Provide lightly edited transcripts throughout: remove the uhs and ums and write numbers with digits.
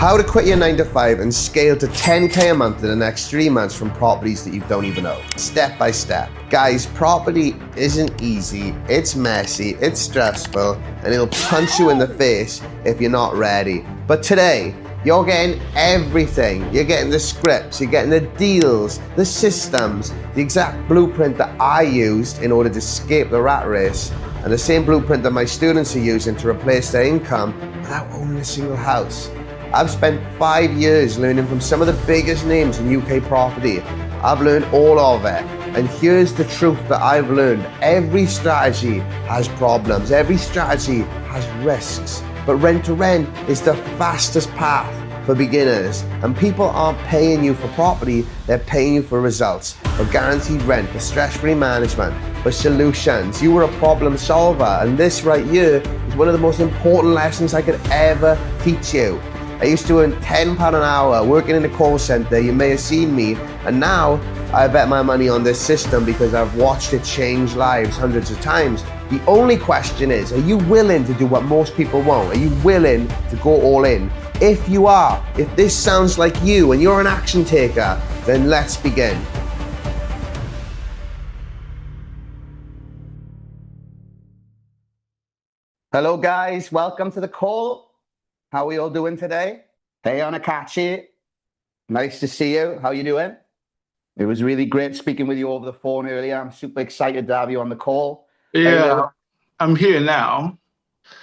How to quit your 9 to 5 and scale to 10K a month in the next 3 months from properties that you don't even own. Step by step. Guys, property isn't easy, it's messy, it's stressful, and it'll punch you in the face if you're not ready. But today, you're getting everything. You're getting the scripts, you're getting the deals, the systems, the exact blueprint that I used in order to escape the rat race, and the same blueprint that my students are using to replace their income without owning a single house. I've spent 5 years learning from some of the biggest names in UK property. I've learned all of it. And here's the truth that I've learned. Every strategy has problems. Every strategy has risks. But rent to rent is the fastest path for beginners. And people aren't paying you for property, they're paying you for results, for guaranteed rent, for stress-free management, for solutions. You were a problem solver. And this right here is one of the most important lessons I could ever teach you. I used to earn £10 an hour working in a call center. You may have seen me. And now I bet my money on this system because I've watched it change lives hundreds of times. The only question is, are you willing to do what most people won't? Are you willing to go all in? If you are, if this sounds like you and you're an action taker, then let's begin. Hello guys, welcome to the call. How are we all doing today? Hey, Anakachi. Nice to see you. How you doing? It was really great speaking with you over the phone earlier. I'm super excited to have you on the call. Yeah, I'm here now.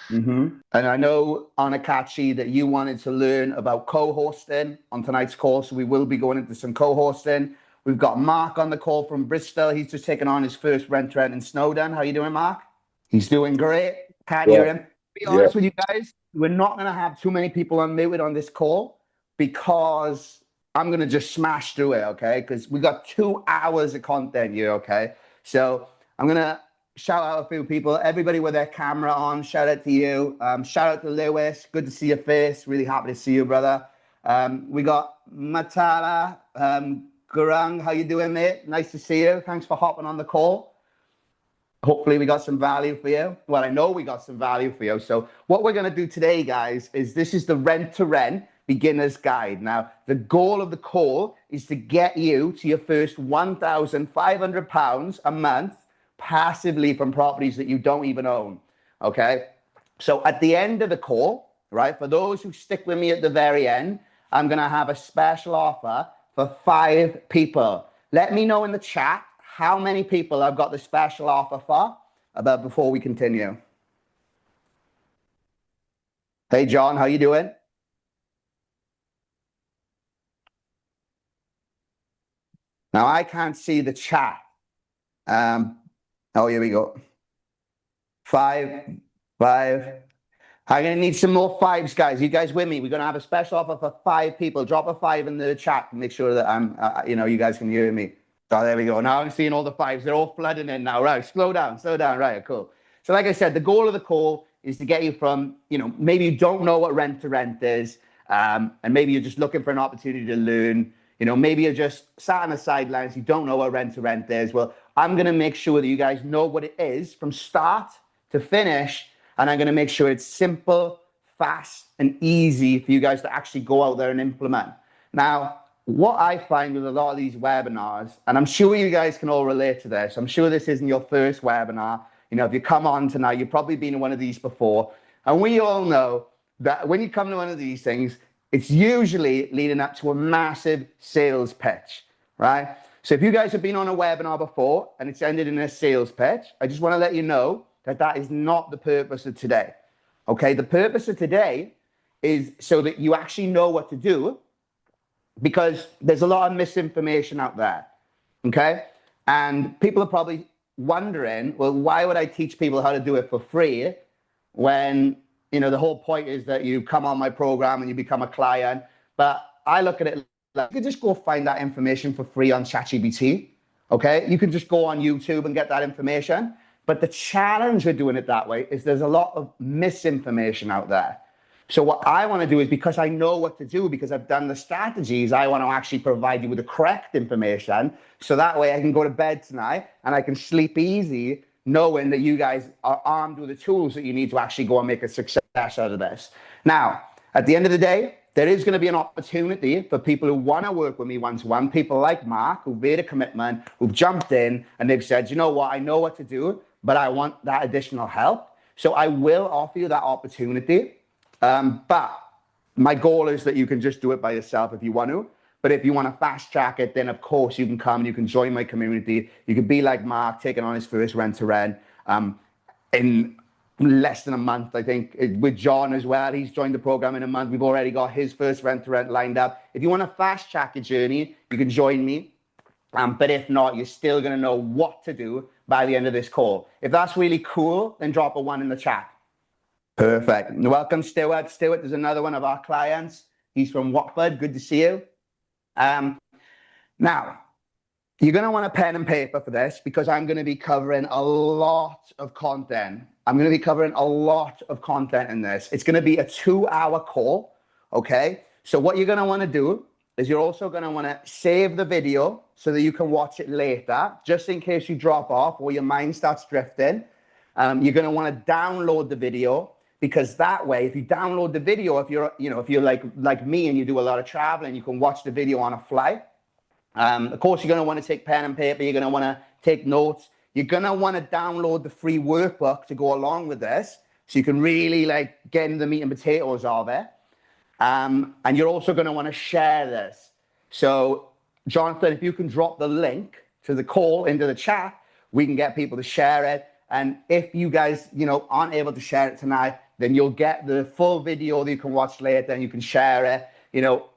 And I know, Anakachi, that you wanted to learn about co-hosting on tonight's call, so we will be going into some co-hosting. We've got Mark on the call from Bristol. He's just taken on his first rent in Snowdon. How you doing, Mark? He's doing great. Can't hear him. To be honest with you guys, we're not going to have too many people unmuted on this call because I'm going to just smash through it, okay? Because we got 2 hours of content here, okay? So I'm going to shout out a few people. Everybody with their camera on, shout out to you. Shout out to Lewis. Good to see your face. Really happy to see you, brother. We got Matala Gurung. How you doing, mate? Nice to see you. Thanks for hopping on the call. Hopefully we got some value for you. Well, I know we got some value for you. So what we're going to do today, guys, is this is the rent-to-rent beginner's guide. Now, the goal of the call is to get you to your first £1,500 a month passively from properties that you don't even own, okay? So at the end of the call, right, for those who stick with me at the very end, I'm going to have a special offer for 5 people. Let me know in the chat how many people I've got the special offer for before we continue. Hey, John, how you doing? Now, I can't see the chat. Oh, here we go. 5. I'm going to need some more 5s, guys. You guys with me? We're going to have a special offer for 5 people. Drop a 5 in the chat and make sure that I'm, you guys can hear me. Oh, there we go. Now I'm seeing all the 5s. They're all flooding in now. Right, slow down. Right, cool. So like I said, the goal of the call is to get you from, maybe you don't know what rent-to-rent is, and maybe you're just looking for an opportunity to learn. Maybe you're just sat on the sidelines. You don't know what rent-to-rent is. Well, I'm going to make sure that you guys know what it is from start to finish, and I'm going to make sure it's simple, fast, and easy for you guys to actually go out there and implement. Now, what I find with a lot of these webinars, and I'm sure you guys can all relate to this. I'm sure this isn't your first webinar. If you come on tonight, you've probably been in one of these before. And we all know that when you come to one of these things, it's usually leading up to a massive sales pitch, right? So if you guys have been on a webinar before and it's ended in a sales pitch, I just want to let you know that that is not the purpose of today, okay? The purpose of today is so that you actually know what to do, because there's a lot of misinformation out there, okay? And people are probably wondering, well, why would I teach people how to do it for free when, the whole point is that you come on my program and you become a client? But I look at it like, you can just go find that information for free on ChatGPT, okay? You can just go on YouTube and get that information. But the challenge with doing it that way is there's a lot of misinformation out there. So what I want to do is, because I know what to do, because I've done the strategies, I want to actually provide you with the correct information. So that way I can go to bed tonight and I can sleep easy knowing that you guys are armed with the tools that you need to actually go and make a success out of this. Now, at the end of the day, there is going to be an opportunity for people who want to work with me one-to-one, people like Mark, who've made a commitment, who've jumped in, and they've said, you know what, I know what to do, but I want that additional help. So I will offer you that opportunity. But my goal is that you can just do it by yourself if you want to. But if you want to fast track it, then of course you can come and you can join my community. You can be like Mark, taking on his first rent-to-rent in less than a month, I think. With John as well, he's joined the program in a month. We've already got his first rent-to-rent lined up. If you want to fast track your journey, you can join me. But if not, you're still going to know what to do by the end of this call. If that's really cool, then drop a 1 in the chat. Perfect. Welcome, Stuart. Stuart is another one of our clients. He's from Watford. Good to see you. Now, you're going to want a pen and paper for this because I'm going to be covering a lot of content. I'm going to be covering a lot of content in this. It's going to be a 2-hour call, okay? So what you're going to want to do is you're also going to want to save the video so that you can watch it later, just in case you drop off or your mind starts drifting. You're going to want to download the video because that way, if you download the video, if you're like me and you do a lot of traveling, you can watch the video on a flight. Of course, you're going to want to take pen and paper. You're going to want to take notes. You're going to want to download the free workbook to go along with this so you can really get into the meat and potatoes of it. And you're also going to want to share this. So, Jonathan, if you can drop the link to the call into the chat, we can get people to share it. And if you guys, aren't able to share it tonight, then you'll get the full video that you can watch later and you can share it.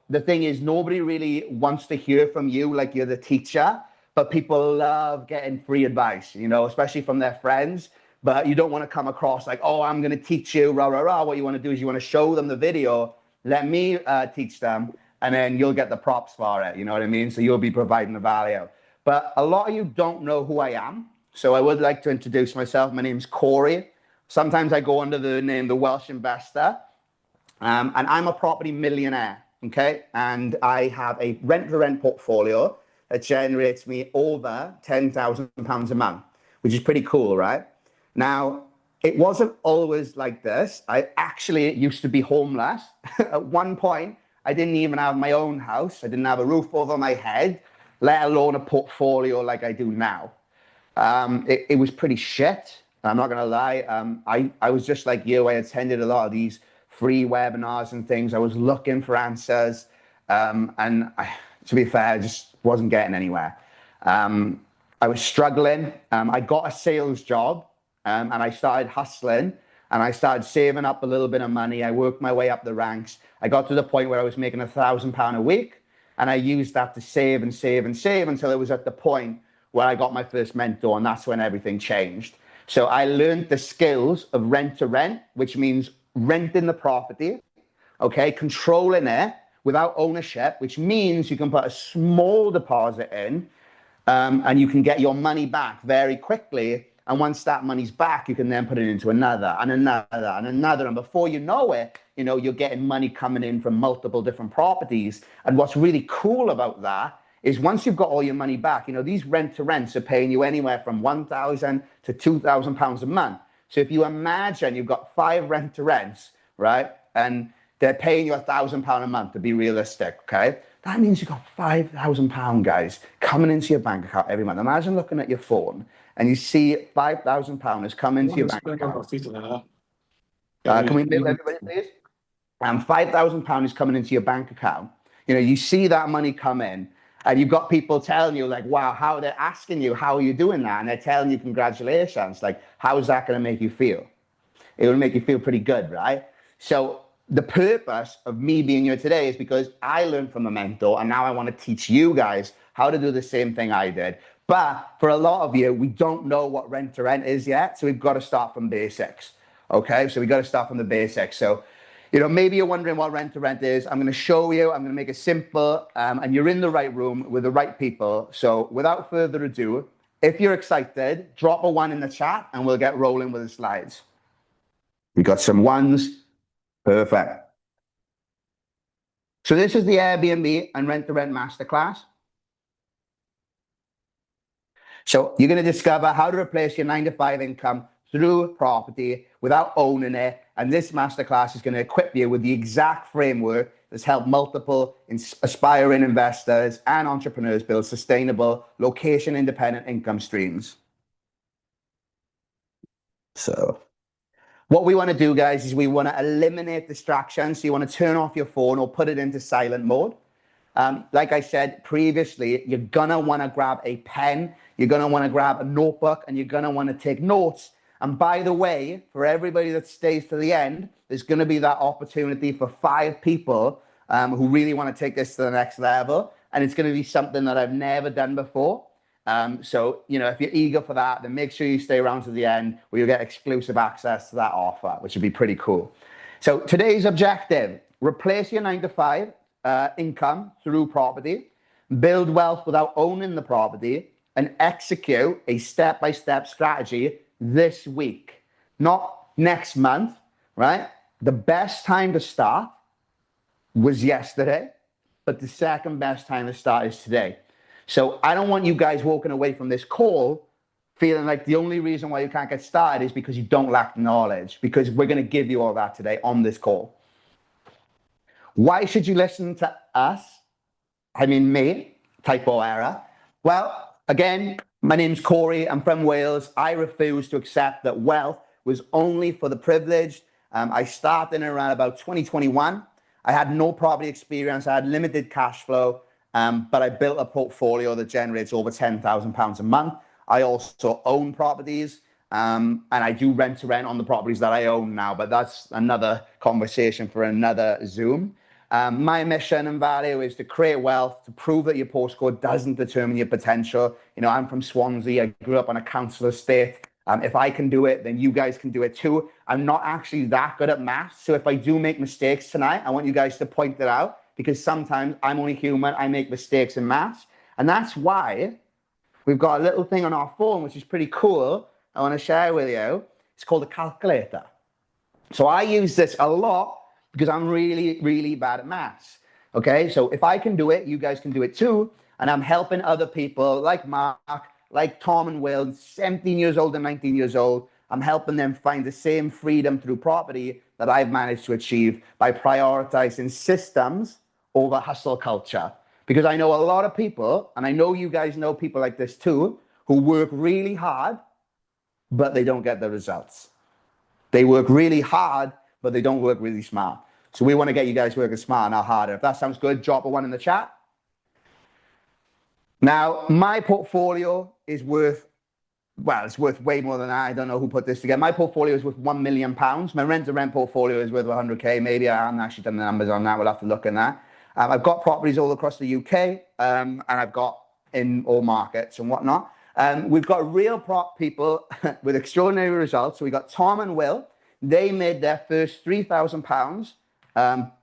The thing is, nobody really wants to hear from you like you're the teacher, but people love getting free advice, especially from their friends. But you don't want to come across like, oh, I'm going to teach you, rah, rah, rah. What you want to do is you want to show them the video, let me teach them, and then you'll get the props for it. You know what I mean? So you'll be providing the value. But a lot of you don't know who I am. So I would like to introduce myself. My name's Corey. Sometimes I go under the name The Welsh Investor. And I'm a property millionaire, okay? And I have a rent-to-rent portfolio that generates me over £10,000 a month, which is pretty cool, right? Now, it wasn't always like this. I actually used to be homeless. At one point, I didn't even have my own house. I didn't have a roof over my head, let alone a portfolio like I do now. It was pretty shit. I'm not going to lie. I was just like you. I attended a lot of these free webinars and things. I was looking for answers. To be fair, I just wasn't getting anywhere. I was struggling. I got a sales job and I started hustling and I started saving up a little bit of money. I worked my way up the ranks. I got to the point where I was making £1,000 a week and I used that to save and save and save until it was at the point where I got my first mentor, and that's when everything changed. So I learned the skills of rent to rent, which means renting the property, okay, controlling it without ownership, which means you can put a small deposit in and you can get your money back very quickly. And once that money's back, you can then put it into another and another and another. And before you know it, you're getting money coming in from multiple different properties. And what's really cool about that is once you've got all your money back, these rent-to-rents are paying you anywhere from £1,000 to £2,000 a month. So if you imagine you've got 5 rent-to-rents, right, and they're paying you £1,000 a month to be realistic, okay? That means you've got £5,000, guys, coming into your bank account every month. Imagine looking at your phone and you see £5,000 is coming into your bank account. Can we move everybody, please? £5,000 is coming into your bank account. You see that money come in. And you've got people telling you wow, how they're asking you, how are you doing that? And they're telling you, congratulations. How is that going to make you feel? It will make you feel pretty good, right? So the purpose of me being here today is because I learned from a mentor and now I want to teach you guys how to do the same thing I did. But for a lot of you, we don't know what rent to rent is yet. So we've got to start from basics. Okay, so we got to start from the basics. So maybe you're wondering what rent-to-rent is. I'm going to show you. I'm going to make it simple. And you're in the right room with the right people. So without further ado, if you're excited, drop a 1 in the chat and we'll get rolling with the slides. We got some 1s. Perfect. So this is the Airbnb and rent-to-rent masterclass. So you're going to discover how to replace your 9-to-5 income through property without owning it. And this masterclass is going to equip you with the exact framework that's helped multiple aspiring investors and entrepreneurs build sustainable, location-independent income streams. So what we want to do, guys, is we want to eliminate distractions. So you want to turn off your phone or put it into silent mode. Like I said previously, you're going to want to grab a pen, you're going to want to grab a notebook, and you're going to want to take notes. And by the way, for everybody that stays to the end, there's going to be that opportunity for 5 people who really want to take this to the next level. And it's going to be something that I've never done before. So, you know, if you're eager for that, then make sure you stay around to the end where you'll get exclusive access to that offer, which would be pretty cool. So today's objective, replace your 9-to-5 income through property, build wealth without owning the property, and execute a step-by-step strategy this week, not next month, right? The best time to start was yesterday, but the second best time to start is today. So I don't want you guys walking away from this call feeling like the only reason why you can't get started is because you don't lack knowledge, because we're going to give you all that today on this call. Why should you listen to us? I mean, me, typo error. Well, again, my name's Corey. I'm from Wales. I refuse to accept that wealth was only for the privileged. I started in around about 2021. I had no property experience. I had limited cash flow, but I built a portfolio that generates over £10,000 a month. I also own properties, and I do rent to rent on the properties that I own now, but that's another conversation for another Zoom. My mission and value is to create wealth, to prove that your postcode doesn't determine your potential. You know, I'm from Swansea. I grew up on a council estate. If I can do it, then you guys can do it too. I'm not actually that good at maths. So if I do make mistakes tonight, I want you guys to point it out, because sometimes I'm only human. I make mistakes in maths. And that's why we've got a little thing on our phone, which is pretty cool. I want to share with you. It's called a calculator. So I use this a lot because I'm really, really bad at maths. Okay, so if I can do it, you guys can do it too. And I'm helping other people like Mark, like Tom and Will, 17 years old and 19 years old. I'm helping them find the same freedom through property that I've managed to achieve by prioritizing systems over hustle culture. Because I know a lot of people, and I know you guys know people like this too, who work really hard, but they don't get the results. They work really hard, but they don't work really smart. So we want to get you guys working smarter, not harder. If that sounds good, drop a 1 in the chat. Now, my portfolio is worth, well, it's worth way more than that. I don't know who put this together. My portfolio is worth £1 million. My rent-to-rent portfolio is worth 100K. Maybe I haven't actually done the numbers on that. We'll have to look at that. I've got properties all across the UK, and I've got in all markets and whatnot. We've got real prop people with extraordinary results. So we got Tom and Will. They made their first £3,000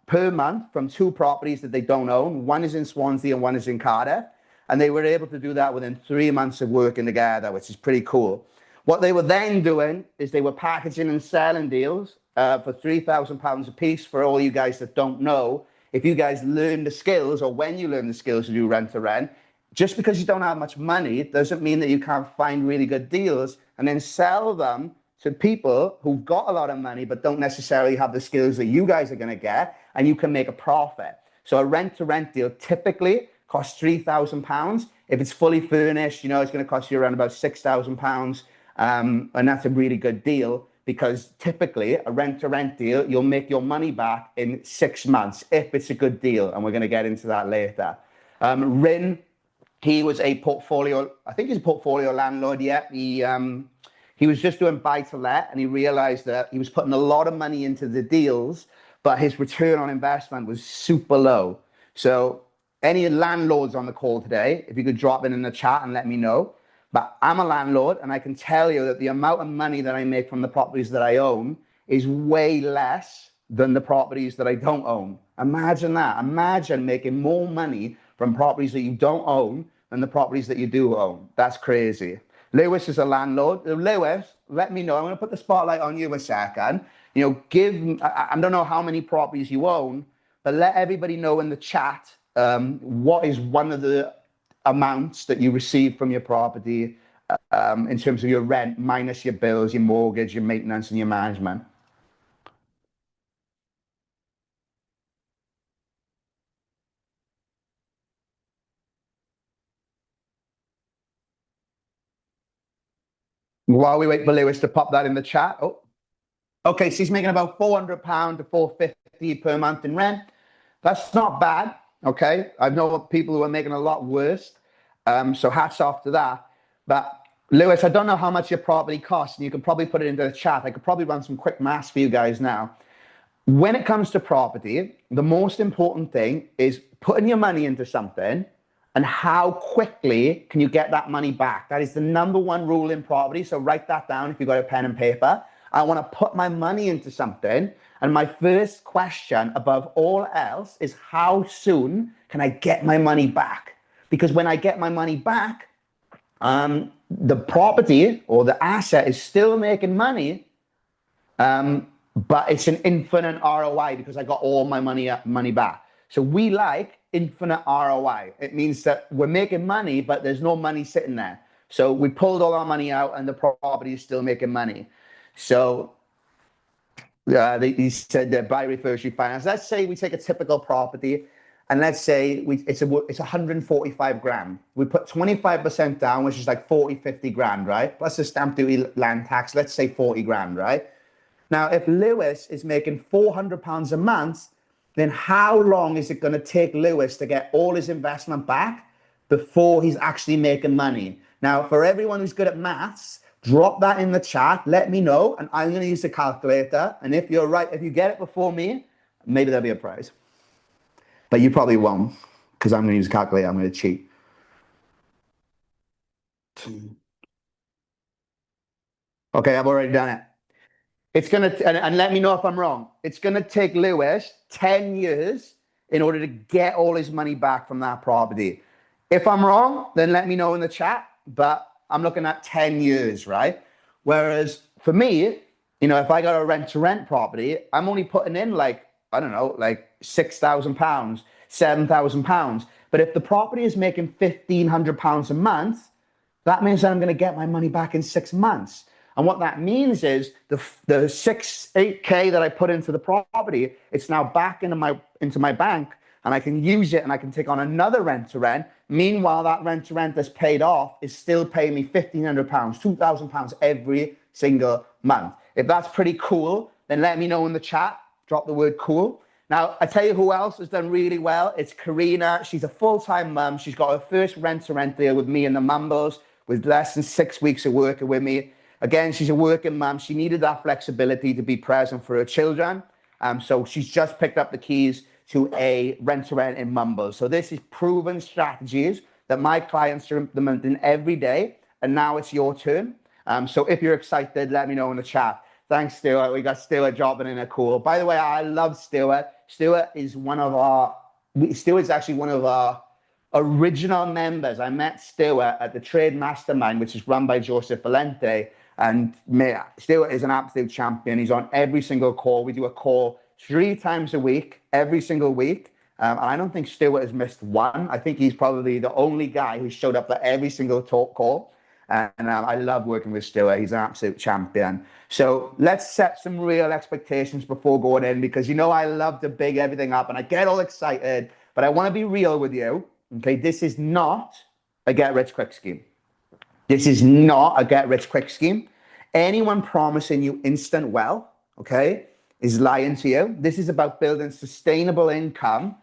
per month from 2 properties that they don't own. One is in Swansea and one is in Cardiff. And they were able to do that within 3 months of working together, which is pretty cool. What they were then doing is they were packaging and selling deals for £3,000 a piece. For all you guys that don't know, if you guys learn the skills, or when you learn the skills to do rent to rent, just because you don't have much money, it doesn't mean that you can't find really good deals and then sell them to people who've got a lot of money but don't necessarily have the skills that you guys are going to get, and you can make a profit. So a rent-to-rent deal typically costs £3,000. If it's fully furnished, you know, it's going to cost you around about £6,000, and that's a really good deal, because typically a rent-to-rent deal, you'll make your money back in 6 months if it's a good deal, and we're going to get into that later. Rin, he was a portfolio, I think he's a portfolio landlord, yeah. He was just doing buy-to-let, and he realized that he was putting a lot of money into the deals, but his return on investment was super low. So any landlords on the call today, if you could drop it in the chat and let me know. But I'm a landlord, and I can tell you that the amount of money that I make from the properties that I own is way less than the properties that I don't own. Imagine that. Imagine making more money from properties that you don't own than the properties that you do own. That's crazy. Lewis is a landlord. Lewis, let me know. I'm going to put the spotlight on you a second. You know, I don't know how many properties you own, but let everybody know in the chat what is one of the amounts that you receive from your property in terms of your rent minus your bills, your mortgage, your maintenance, and your management. While we wait for Lewis to pop that in the chat. Oh, okay, so he's making about £400 to £450 per month in rent. That's not bad, okay? I know people who are making a lot worse, so hats off to that. But Lewis, I don't know how much your property costs, and you can probably put it into the chat. I could probably run some quick maths for you guys now. When it comes to property, the most important thing is putting your money into something and how quickly can you get that money back. That is the number one rule in property. So write that down if you've got a pen and paper. I want to put my money into something. And my first question above all else is how soon can I get my money back? Because when I get my money back, the property or the asset is still making money, but it's an infinite ROI because I got all my money back. So we like infinite ROI. It means that we're making money, but there's no money sitting there. So we pulled all our money out and the property is still making money. So he said that buy, refurbish, refinance. Let's say we take a typical property and let's say it's 145 grand. We put 25% down, which is like 40, 50 grand, right? Plus the stamp duty, land tax, let's say 40 grand, right? Now, if Lewis is making £400 a month, then how long is it going to take Lewis to get all his investment back before he's actually making money? Now, for everyone who's good at maths, drop that in the chat. Let me know, and I'm going to use the calculator. And if you're right, if you get it before me, maybe there'll be a prize. But you probably won't, because I'm going to use a calculator. I'm going to cheat. Okay, I've already done it. It's going to, and let me know if I'm wrong. It's going to take Lewis 10 years in order to get all his money back from that property. If I'm wrong, then let me know in the chat, but I'm looking at 10 years, right? Whereas for me, you know, if I got a rent-to-rent property, I'm only putting in like, I don't know, like £6,000, £7,000. But if the property is making £1,500 a month, that means that I'm going to get my money back in 6 months. And what that means is the 8K that I put into the property, it's now back into my bank, and I can use it and I can take on another rent to rent. Meanwhile, that rent to rent that's paid off is still paying me £1,500, £2,000 every single month. If that's pretty cool, then let me know in the chat. Drop the word cool. Now, I tell you who else has done really well. It's Karina. She's a full-time mum. She's got her first rent to rent deal with me and the Mumbles with less than 6 weeks of working with me. Again, she's a working mum. She needed that flexibility to be present for her children. So she's just picked up the keys to a rent-to-rent in Mumbles. So this is proven strategies that my clients are implementing every day. And now it's your turn. So if you're excited, let me know in the chat. Thanks, Stuart. We got Stuart dropping in a call. By the way, I love Stuart. Stuart is actually one of our original members. I met Stuart at the Trade Mastermind, which is run by Joseph Valente. And Stuart is an absolute champion. He's on every single call. We do a call 3 times a week, every single week. And I don't think Stuart has missed one. I think he's probably the only guy who showed up at every single talk call. And I love working with Stuart. He's an absolute champion. So let's set some real expectations before going in, because you know I love to big everything up and I get all excited, but I want to be real with you. Okay, this is not a get-rich-quick scheme. This is not a get-rich-quick scheme. Anyone promising you instant wealth, okay, is lying to you. This is about building sustainable income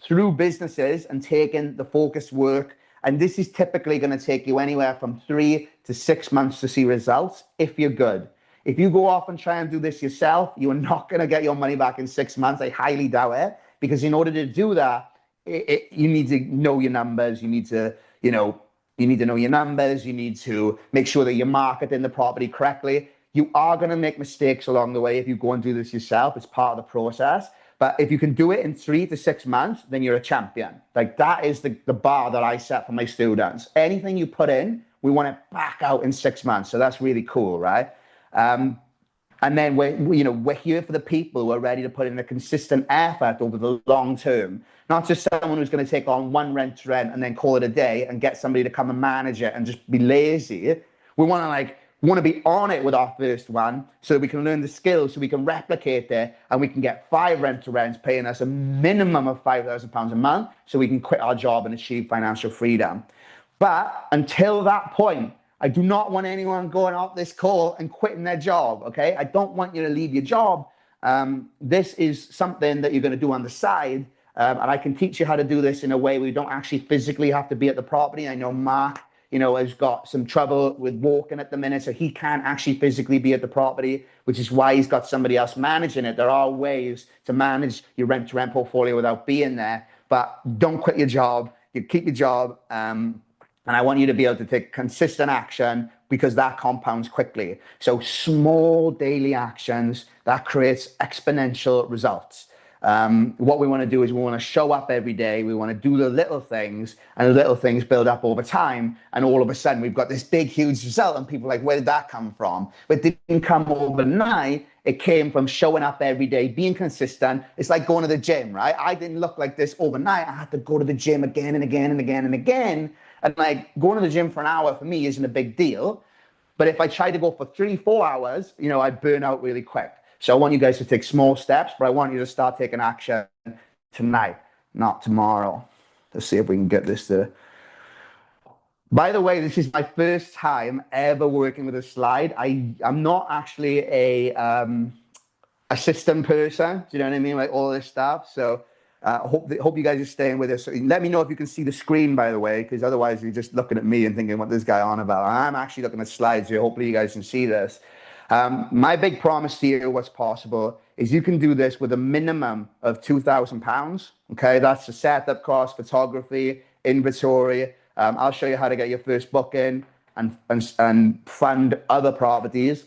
through businesses and taking the focused work. And this is typically going to take you anywhere from 3 to 6 months to see results if you're good. If you go off and try and do this yourself, you are not going to get your money back in 6 months. I highly doubt it, because in order to do that, you need to know your numbers. You need to, know your numbers. You need to make sure that you're marketing the property correctly. You are going to make mistakes along the way if you go and do this yourself. It's part of the process. But if you can do it in 3 to 6 months, then you're a champion. Like, that is the bar that I set for my students. Anything you put in, we want it back out in 6 months. So that's really cool, right? And then we're here for the people who are ready to put in a consistent effort over the long term, not just someone who's going to take on one rent to rent and then call it a day and get somebody to come and manage it and just be lazy. We want to be on it with our first one, so that we can learn the skills, so we can replicate it, and we can get 5 rent to rents paying us a minimum of £5,000 a month, so we can quit our job and achieve financial freedom. But until that point, I do not want anyone going off this call and quitting their job, okay? I don't want you to leave your job. This is something that you're going to do on the side, and I can teach you how to do this in a way where you don't actually physically have to be at the property. I know Mark, has got some trouble with walking at the minute, so he can't actually physically be at the property, which is why he's got somebody else managing it. There are ways to manage your rent-to-rent portfolio without being there, but don't quit your job. You keep your job, and I want you to be able to take consistent action because that compounds quickly. So small daily actions, that creates exponential results. What we want to do is we want to show up every day. We want to do the little things, and the little things build up over time. And all of a sudden, we've got this big, huge result. And people are like, where did that come from? But it didn't come overnight. It came from showing up every day, being consistent. It's like going to the gym, right? I didn't look like this overnight. I had to go to the gym again and again and again and again. And like going to the gym for an hour for me isn't a big deal. But if I try to go for 3-4 hours, I burn out really quick. So I want you guys to take small steps, but I want you to start taking action tonight, not tomorrow. Let's see if we can get this to. By the way, this is my first time ever working with a slide. I'm not actually a system person. Do you know what I mean? Like all this stuff. So hope you guys are staying with us. So let me know if you can see the screen, by the way, because otherwise you're just looking at me and thinking what this guy on about. I'm actually looking at slides here. Hopefully you guys can see this. My big promise to you, what's possible, is you can do this with a minimum of £2,000. Okay, that's the setup cost, photography, inventory. I'll show you how to get your first booking and fund other properties.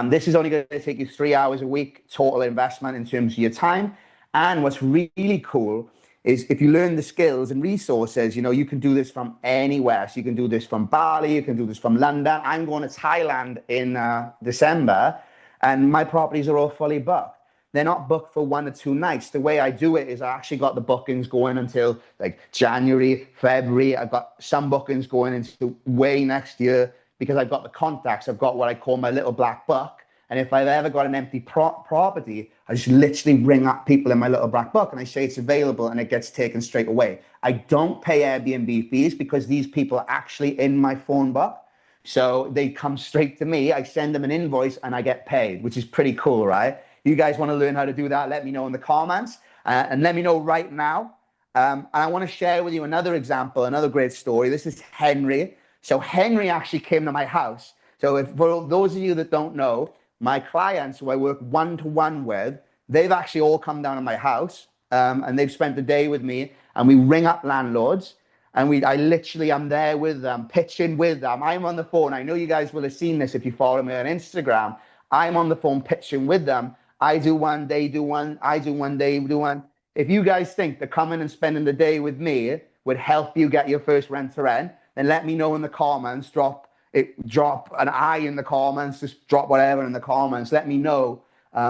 This is only going to take you 3 hours a week total investment in terms of your time. And what's really cool is if you learn the skills and resources, you can do this from anywhere. So you can do this from Bali, you can do this from London. I'm going to Thailand in December, and my properties are all fully booked. They're not booked for 1 or 2 nights. The way I do it is I actually got the bookings going until like January, February. I've got some bookings going into way next year because I've got the contacts. I've got what I call my little black book. And if I've ever got an empty property, I just literally ring up people in my little black book and I say it's available and it gets taken straight away. I don't pay Airbnb fees because these people are actually in my phone book. So they come straight to me. I send them an invoice and I get paid, which is pretty cool, right? You guys want to learn how to do that? Let me know in the comments and let me know right now. And I want to share with you another example, another great story. This is Henry. So Henry actually came to my house. So for those of you that don't know, my clients who I work one-to-one with, they've actually all come down to my house and they've spent the day with me, and we ring up landlords and I'm there with them, pitching with them. I'm on the phone. I know you guys will have seen this if you follow me on Instagram. I'm on the phone pitching with them. I do one, they do one, I do one, they do one. If you guys think that coming and spending the day with me would help you get your first rent to rent, then let me know in the comments. Drop an I in the comments, just drop whatever in the comments. Let me know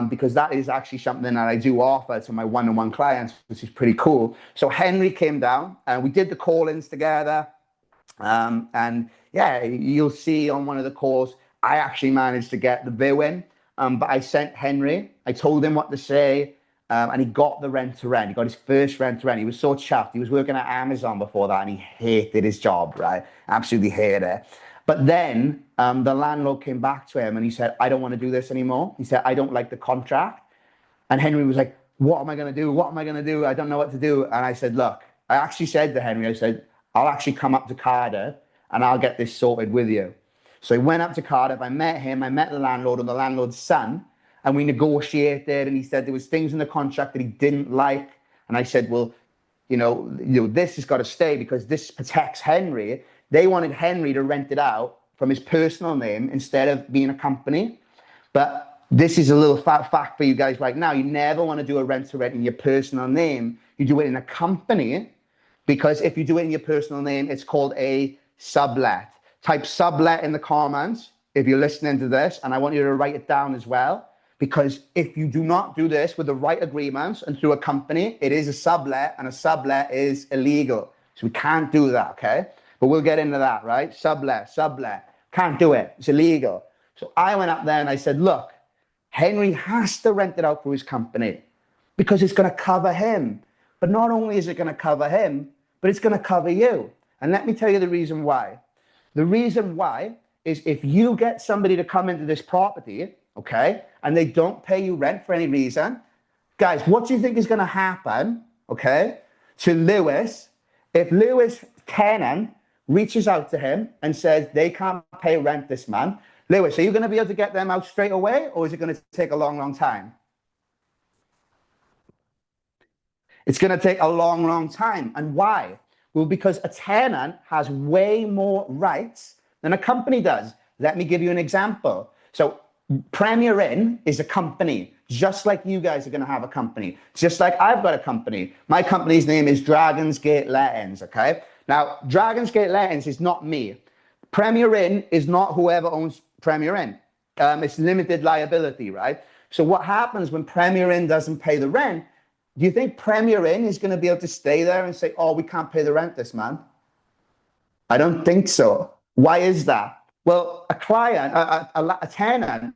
because that is actually something that I do offer to my one-on-one clients, which is pretty cool. So Henry came down and we did the call-ins together. And yeah, you'll see on one of the calls, I actually managed to get the viewing, but I sent Henry, I told him what to say, and he got the rent to rent. He got his first rent to rent. He was so chuffed. He was working at Amazon before that and he hated his job, right? Absolutely hated it. But then the landlord came back to him and he said, I don't want to do this anymore. He said, I don't like the contract. And Henry was like, what am I going to do? What am I going to do? I don't know what to do. And I said, look, I actually said to Henry, I said, I'll actually come up to Cardiff and I'll get this sorted with you. So he went up to Cardiff. I met him. I met the landlord and the landlord's son. And we negotiated. And he said there was things in the contract that he didn't like. And I said, well, this has got to stay because this protects Henry. They wanted Henry to rent it out from his personal name instead of being a company. But this is a little fact for you guys right now. You never want to do a rent to rent in your personal name. You do it in a company because if you do it in your personal name, it's called a sublet. Type sublet in the comments if you're listening to this, and I want you to write it down as well. Because if you do not do this with the right agreements and through a company, it is a sublet, and a sublet is illegal. So we can't do that, okay? But we'll get into that, right? Sublet. Can't do it. It's illegal. So I went up there and I said, look, Henry has to rent it out for his company because it's going to cover him. But not only is it going to cover him, but it's going to cover you. And let me tell you the reason why. The reason why is if you get somebody to come into this property, okay, and they don't pay you rent for any reason, guys, what do you think is going to happen, okay, to Lewis if Lewis' tenant reaches out to him and says they can't pay rent this month? Lewis, are you going to be able to get them out straight away, or is it going to take a long, long time? It's going to take a long, long time. And why? Well, because a tenant has way more rights than a company does. Let me give you an example. So Premier Inn is a company, just like you guys are going to have a company, just like I've got a company. My company's name is Dragon's Gate Lettings, okay? Now, Dragon's Gate Lettings is not me. Premier Inn is not whoever owns Premier Inn. It's limited liability, right? So what happens when Premier Inn doesn't pay the rent? Do you think Premier Inn is going to be able to stay there and say, oh, we can't pay the rent this month? I don't think so. Why is that? Well, a client, a tenant,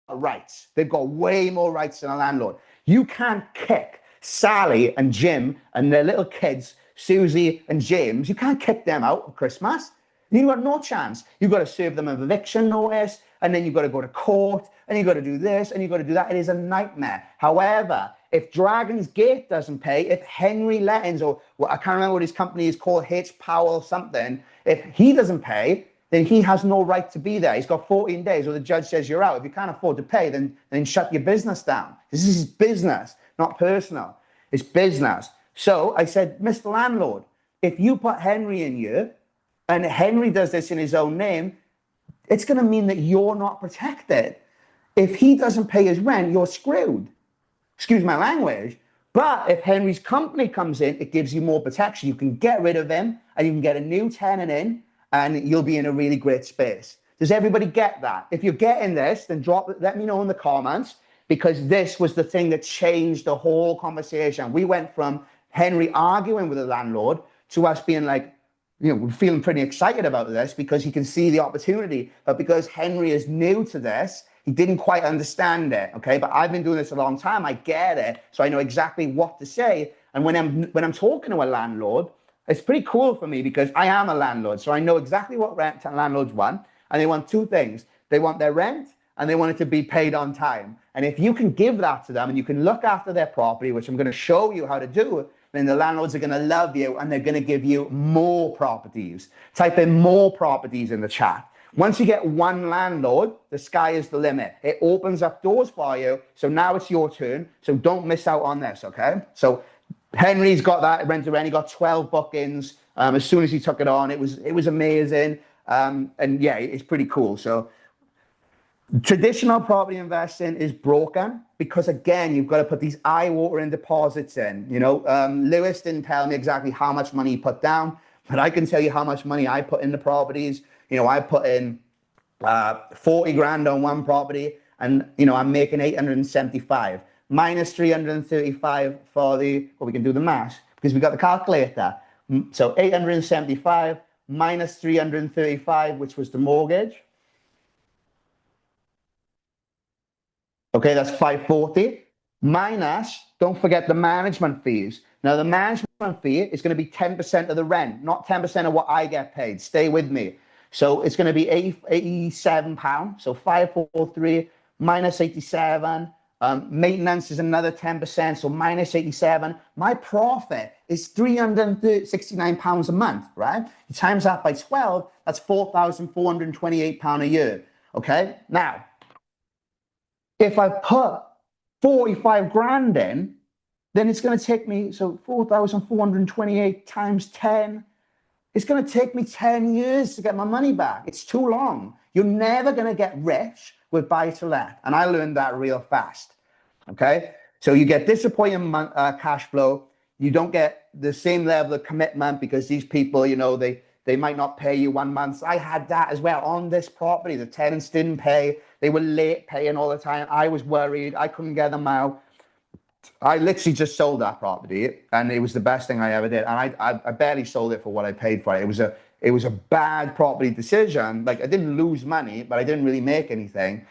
rights. They've got way more rights than a landlord. You can't kick Sally and Jim and their little kids, Susie and James. You can't kick them out for Christmas. You've got no chance. You've got to serve them an eviction notice, and then you've got to go to court, and you've got to do this, and you've got to do that. It is a nightmare. However, if Dragon's Gate doesn't pay, if Henry Lettings, or I can't remember what his company is called, H. Powell something, if he doesn't pay, then he has no right to be there. He's got 14 days, or the judge says you're out. If you can't afford to pay, then shut your business down. This is business, not personal. It's business. So I said, Mr. Landlord, if you put Henry in here, and Henry does this in his own name, it's going to mean that you're not protected. If he doesn't pay his rent, you're screwed. Excuse my language. But if Henry's company comes in, it gives you more protection. You can get rid of him, and you can get a new tenant in, and you'll be in a really great space. Does everybody get that? If you're getting this, then let me know in the comments, because this was the thing that changed the whole conversation. We went from Henry arguing with the landlord to us being like, we're feeling pretty excited about this because he can see the opportunity. But because Henry is new to this, he didn't quite understand it, okay? But I've been doing this a long time. I get it. So I know exactly what to say. And when I'm talking to a landlord, it's pretty cool for me because I am a landlord. So I know exactly what rent landlords want. And they want two things. They want their rent, and they want it to be paid on time. And if you can give that to them and you can look after their property, which I'm going to show you how to do, then the landlords are going to love you, and they're going to give you more properties. Type in more properties in the chat. Once you get one landlord, the sky is the limit. It opens up doors for you. So now it's your turn. So don't miss out on this, okay? So Henry's got that rent to rent. He got 12 bookings as soon as he took it on. It was amazing. And yeah, it's pretty cool. So traditional property investing is broken because, again, you've got to put these eye-watering deposits in. Lewis didn't tell me exactly how much money he put down, but I can tell you how much money I put in the properties. I put in 40 grand on one property, and I'm making 875 minus 335 for the. Well, we can do the math because we got the calculator. So 875 minus 335, which was the mortgage. Okay, that's 540 minus, don't forget the management fees. Now, the management fee is going to be 10% of the rent, not 10% of what I get paid. Stay with me. So it's going to be 87 pounds. So 543 minus 87. Maintenance is another 10%, so minus 87. My profit is 369 pounds a month, right? You times that by 12, that's 4,428 pounds a year. Okay, now, if I put 45 grand in, then it's going to take me, so 4,428 times 10, it's going to take me 10 years to get my money back. It's too long. You're never going to get rich with buy to let. And I learned that real fast. Okay. So you get disappointing cash flow. You don't get the same level of commitment because these people, they might not pay you 1 month. I had that as well on this property. The tenants didn't pay. They were late paying all the time. I was worried. I couldn't get them out. I literally just sold that property, and it was the best thing I ever did. And I barely sold it for what I paid for it. It was a bad property decision. Like, I didn't lose money, but I didn't really make anything.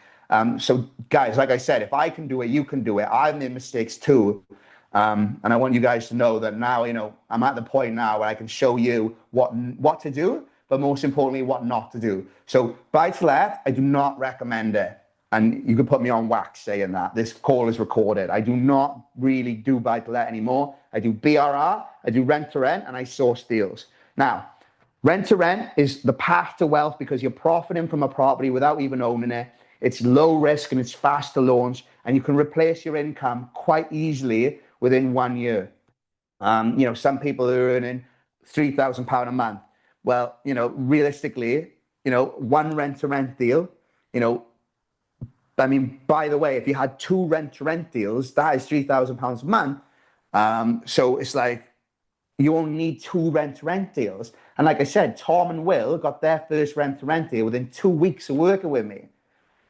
So guys, like I said, if I can do it, you can do it. I've made mistakes too. And I want you guys to know that now, I'm at the point now where I can show you what to do. but most importantly, what not to do. So buy to let, I do not recommend it. And you can put me on wax saying that. This call is recorded. I do not really do buy to let anymore. I do BRR, I do rent to rent, and I source deals. Now, rent to rent is the path to wealth because you're profiting from a property without even owning it. It's low risk and it's fast to launch, and you can replace your income quite easily within 1 year. Some people are earning £3,000 a month. Well, realistically, one rent to rent deal, by the way, if you had 2 rent to rent deals, that is £3,000 a month. So it's like you only need 2 rent to rent deals. And like I said, Tom and Will got their first rent to rent deal within 2 weeks of working with me.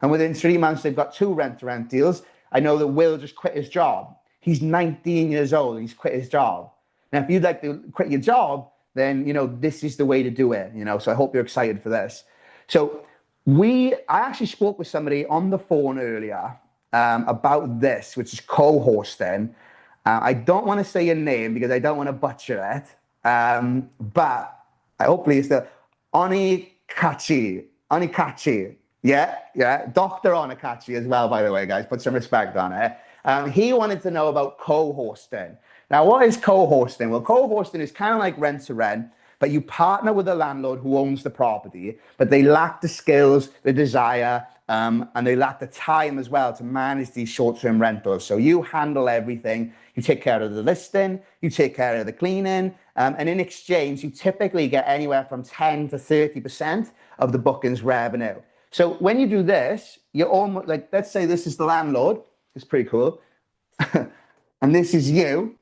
And within 3 months, they've got 2 rent to rent deals. I know that Will just quit his job. He's 19 years old and he's quit his job. Now, if you'd like to quit your job, then, this is the way to do it, So I hope you're excited for this. So I actually spoke with somebody on the phone earlier about this, which is co-hosting. I don't want to say your name because I don't want to butcher it. But hopefully it's the Onikachi. Yeah. Dr. Onikachi as well, by the way, guys. Put some respect on it. He wanted to know about co-hosting. Now, what is co-hosting? Well, co-hosting is kind of like rent to rent, but you partner with a landlord who owns the property, but they lack the skills, the desire, and they lack the time as well to manage these short-term rentals. So you handle everything. You take care of the listing, you take care of the cleaning, and in exchange, you typically get anywhere from 10 to 30% of the bookings revenue. So when you do this, you're almost like, let's say this is the landlord. It's pretty cool. And this is you.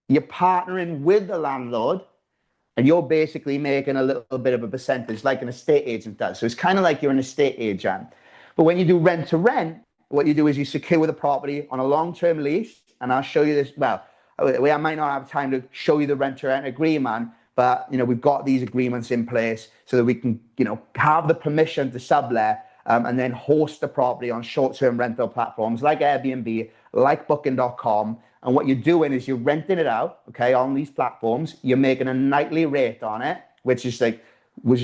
You're partnering with the landlord, and you're basically making a little bit of a percentage like an estate agent does. So it's kind of like you're an estate agent. But when you do rent to rent, what you do is you secure the property on a long-term lease. And I'll show you this. Well, I might not have time to show you the rent to rent agreement, but we've got these agreements in place so that we can, have the permission to sublet and then host the property on short-term rental platforms like Airbnb, like Booking.com. And what you're doing is you're renting it out, okay, on these platforms. You're making a nightly rate on it, which is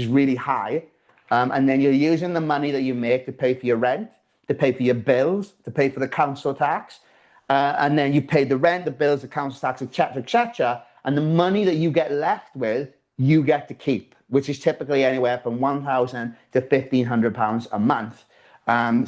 really high. And then you're using the money that you make to pay for your rent, to pay for your bills, to pay for the council tax. And then you pay the rent, the bills, the council tax, etc., etc. And the money that you get left with, you get to keep, which is typically anywhere from £1,000 to £1,500 a month.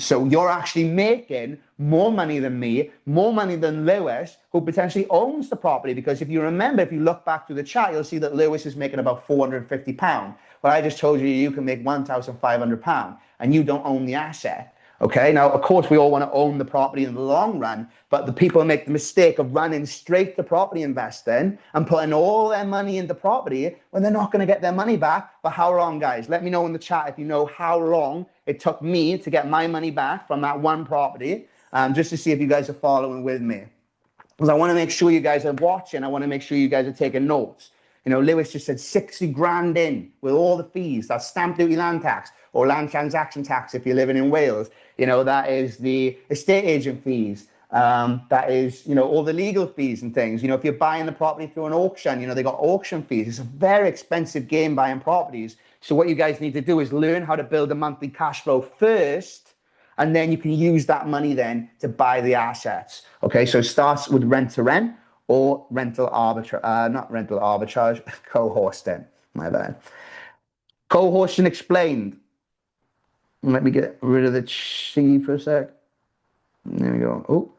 So you're actually making more money than me, more money than Lewis, who potentially owns the property. Because if you remember, if you look back through the chat, you'll see that Lewis is making about £450. But I just told you, you can make £1,500 and you don't own the asset. Okay, now, of course, we all want to own the property in the long run, but the people make the mistake of running straight to property investing and putting all their money into property when they're not going to get their money back. But how long, guys? Let me know in the chat if you know how long it took me to get my money back from that one property, just to see if you guys are following with me. Because I want to make sure you guys are watching. I want to make sure you guys are taking notes. Lewis just said 60 grand in with all the fees. That's stamp duty, land tax, or land transaction tax if you're living in Wales. That is the estate agent fees. That is, all the legal fees and things. If you're buying the property through an auction, they got auction fees. It's a very expensive game buying properties. So what you guys need to do is learn how to build a monthly cash flow first, and then you can use that money then to buy the assets. Okay, so it starts with rent to rent or co-hosting. My bad. Co-hosting explained. Let me get rid of the C for a sec. There we go. Oh,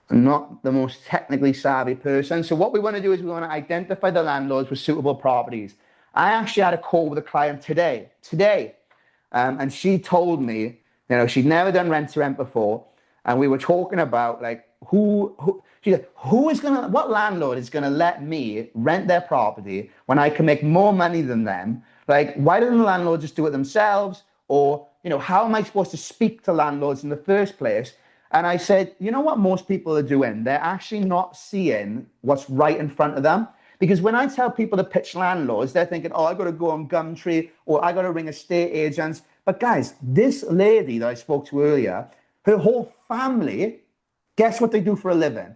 I'm not the most technically savvy person. So what we want to do is we want to identify the landlords with suitable properties. I actually had a call with a client today, and she told me, she'd never done rent to rent before, and we were talking about like she said, what landlord is gonna let me rent their property when I can make more money than them? Like, why doesn't the landlord just do it themselves? Or, how am I supposed to speak to landlords in the first place? And I said, you know what most people are doing? They're actually not seeing what's right in front of them. Because when I tell people to pitch landlords, they're thinking, oh, I got to go on Gumtree or I got to ring estate agents. But guys, this lady that I spoke to earlier, her whole family, guess what they do for a living?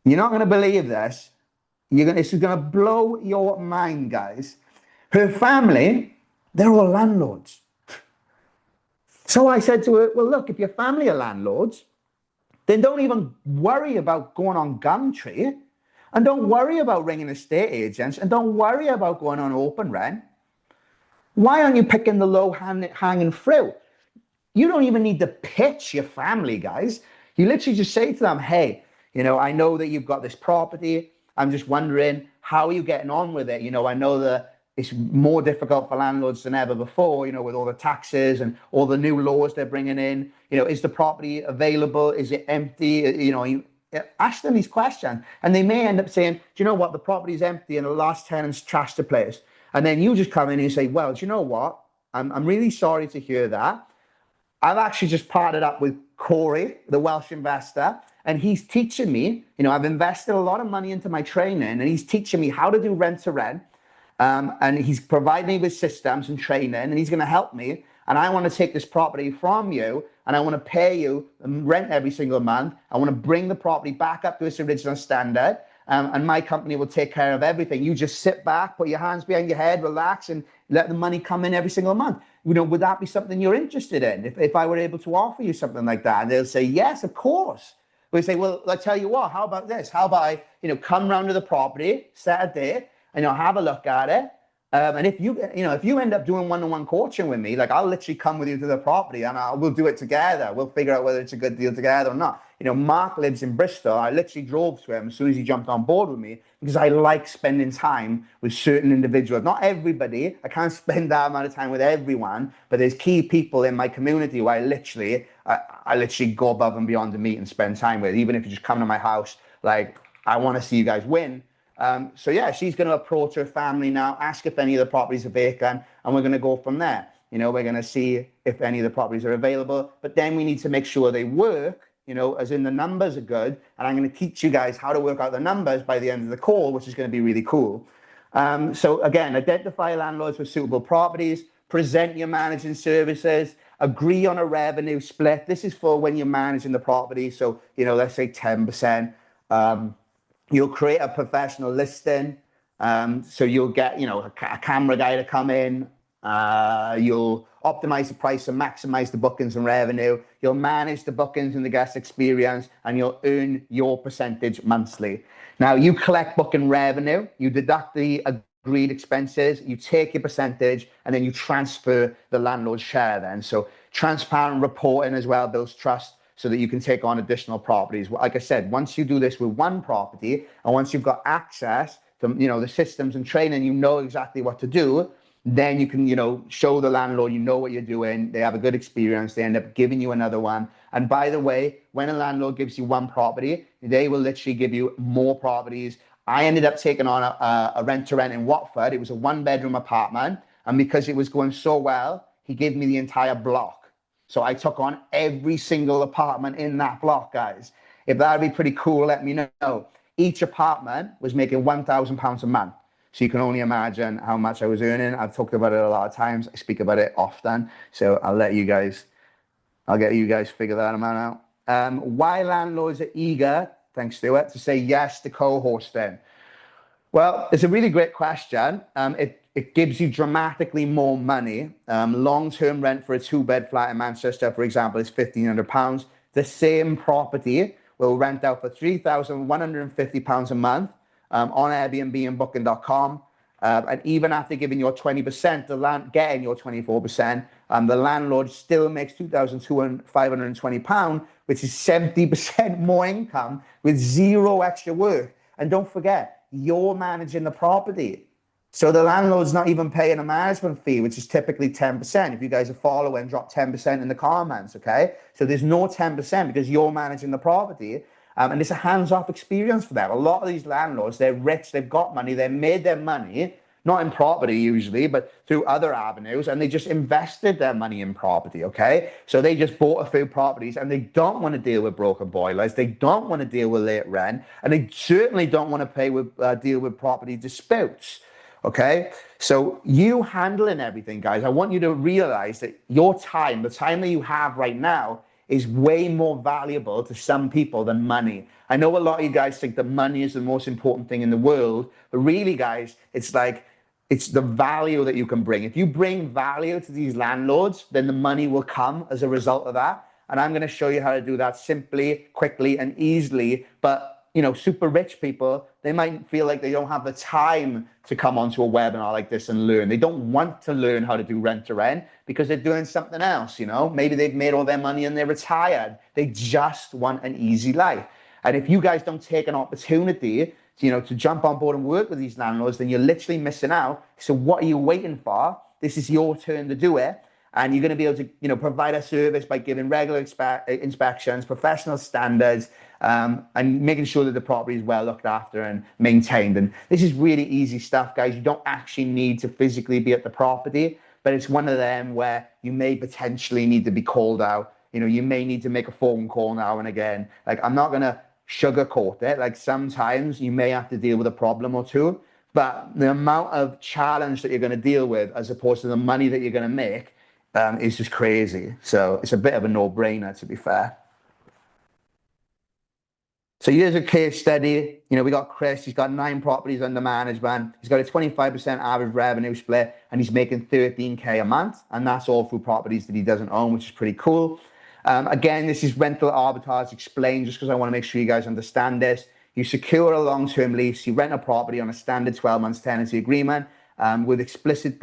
You're not going to believe this. This is gonna blow your mind, guys. Her family, they're all landlords. So I said to her, well, look, if your family are landlords, then don't even worry about going on Gumtree, and don't worry about ringing estate agents, and don't worry about going on open rent. Why aren't you picking the low hanging fruit? You don't even need to pitch your family, guys. You literally just say to them, hey, I know that you've got this property. I'm just wondering, how are you getting on with it? I know that it's more difficult for landlords than ever before, with all the taxes and all the new laws they're bringing in. Is the property available? Is it empty? You ask them these questions, and they may end up saying, do you know what? The property's empty and the last tenant's trashed the place. And then you just come in and you say, well, do you know what? I'm really sorry to hear that. I've actually just partnered up with Corey, the Welsh investor, and he's teaching me, I've invested a lot of money into my training, and he's teaching me how to do rent to rent. And he's providing me with systems and training, and he's going to help me. And I want to take this property from you, and I want to pay you rent every single month. I want to bring the property back up to its original standard. And my company will take care of everything. You just sit back, put your hands behind your head, relax, and let the money come in every single month. Would that be something you're interested in? If I were able to offer you something like that? And they'll say, yes, of course. We say, well, I tell you what, how about this? How about I, come round to the property, set a date, and have a look at it. And if you end up doing one-on-one coaching with me, like, I'll literally come with you to the property, and we'll do it together. We'll figure out whether it's a good deal together or not. Mark lives in Bristol. I literally drove to him as soon as he jumped on board with me, because I like spending time with certain individuals. Not everybody. I can't spend that amount of time with everyone, but there's key people in my community who I literally go above and beyond to meet and spend time with. Even if you just come to my house, like, I want to see you guys win. So yeah, she's going to approach her family now, ask if any of the properties are vacant, and we're going to go from there. We're going to see if any of the properties are available, but then we need to make sure they work, as in the numbers are good. And I'm going to teach you guys how to work out the numbers by the end of the call, which is going to be really cool. So again, identify landlords with suitable properties, present your managing services, agree on a revenue split. This is for when you're managing the property. So, let's say 10%. You'll create a professional listing. So you'll get, a camera guy to come in. You'll optimize the price and maximize the bookings and revenue. You'll manage the bookings and the guest experience, and you'll earn your percentage monthly. Now, you collect booking revenue, you deduct the agreed expenses, you take your percentage, and then you transfer the landlord's share then. So transparent reporting as well builds trust, so that you can take on additional properties. Like I said, once you do this with one property, and once you've got access to, the systems and training, you know exactly what to do, then you can, show the landlord, what you're doing. They have a good experience. They end up giving you another one. And by the way, when a landlord gives you one property, they will literally give you more properties. I ended up taking on a rent-to-rent in Watford. It was a 1-bedroom apartment. And because it was going so well, he gave me the entire block. So I took on every single apartment in that block, guys. If that'd be pretty cool, let me know. Each apartment was making £1,000 a month. So you can only imagine how much I was earning. I've talked about it a lot of times. I speak about it often. So I'll get you guys figure that amount out. Why landlords are eager, thanks Stuart, to say yes to co-hosting? Well, it's a really great question. It gives you dramatically more money. Long-term rent for a 2-bed flat in Manchester, for example, is £1,500. The same property will rent out for £3,150 a month on Airbnb and Booking.com. And even after giving your 20%, getting your 24%, the landlord still makes £2,520, which is 70% more income with zero extra work. And don't forget, you're managing the property. So the landlord's not even paying a management fee, which is typically 10%. If you guys are following, drop 10% in the comments, okay? So there's no 10% because you're managing the property. And it's a hands-off experience for them. A lot of these landlords, they're rich, they've got money, they've made their money, not in property usually, but through other avenues, and they just invested their money in property, okay? So they just bought a few properties, and they don't want to deal with broken boilers, they don't want to deal with late rent, and they certainly don't want to deal with property disputes. Okay, so you handling everything, guys, I want you to realize that your time, the time that you have right now, is way more valuable to some people than money. I know a lot of you guys think that money is the most important thing in the world, but really, guys, it's the value that you can bring. If you bring value to these landlords, then the money will come as a result of that. And I'm going to show you how to do that simply, quickly, and easily. But super rich people, they might feel like they don't have the time to come onto a webinar like this and learn. They don't want to learn how to do rent to rent because they're doing something else. Maybe they've made all their money and they're retired. They just want an easy life. And if you guys don't take an opportunity to jump on board and work with these landlords, then you're literally missing out. So what are you waiting for? This is your turn to do it. And you're going to be able to, provide a service by giving regular inspections, professional standards, and making sure that the property is well looked after and maintained. And this is really easy stuff, guys. You don't actually need to physically be at the property, but it's one of them where you may potentially need to be called out. You may need to make a phone call now and again. Like, I'm not going to sugarcoat it. Like, sometimes you may have to deal with a problem or two, but the amount of challenge that you're going to deal with as opposed to the money that you're going to make is just crazy. So it's a bit of a no-brainer, to be fair. So here's a case study. We got Chris. He's got 9 properties under management. He's got a 25% average revenue split, and he's making 13K a month. And that's all through properties that he doesn't own, which is pretty cool. Again, this is rental arbitrage explained just because I want to make sure you guys understand this. You secure a long-term lease. You rent a property on a standard 12 months tenancy agreement with explicit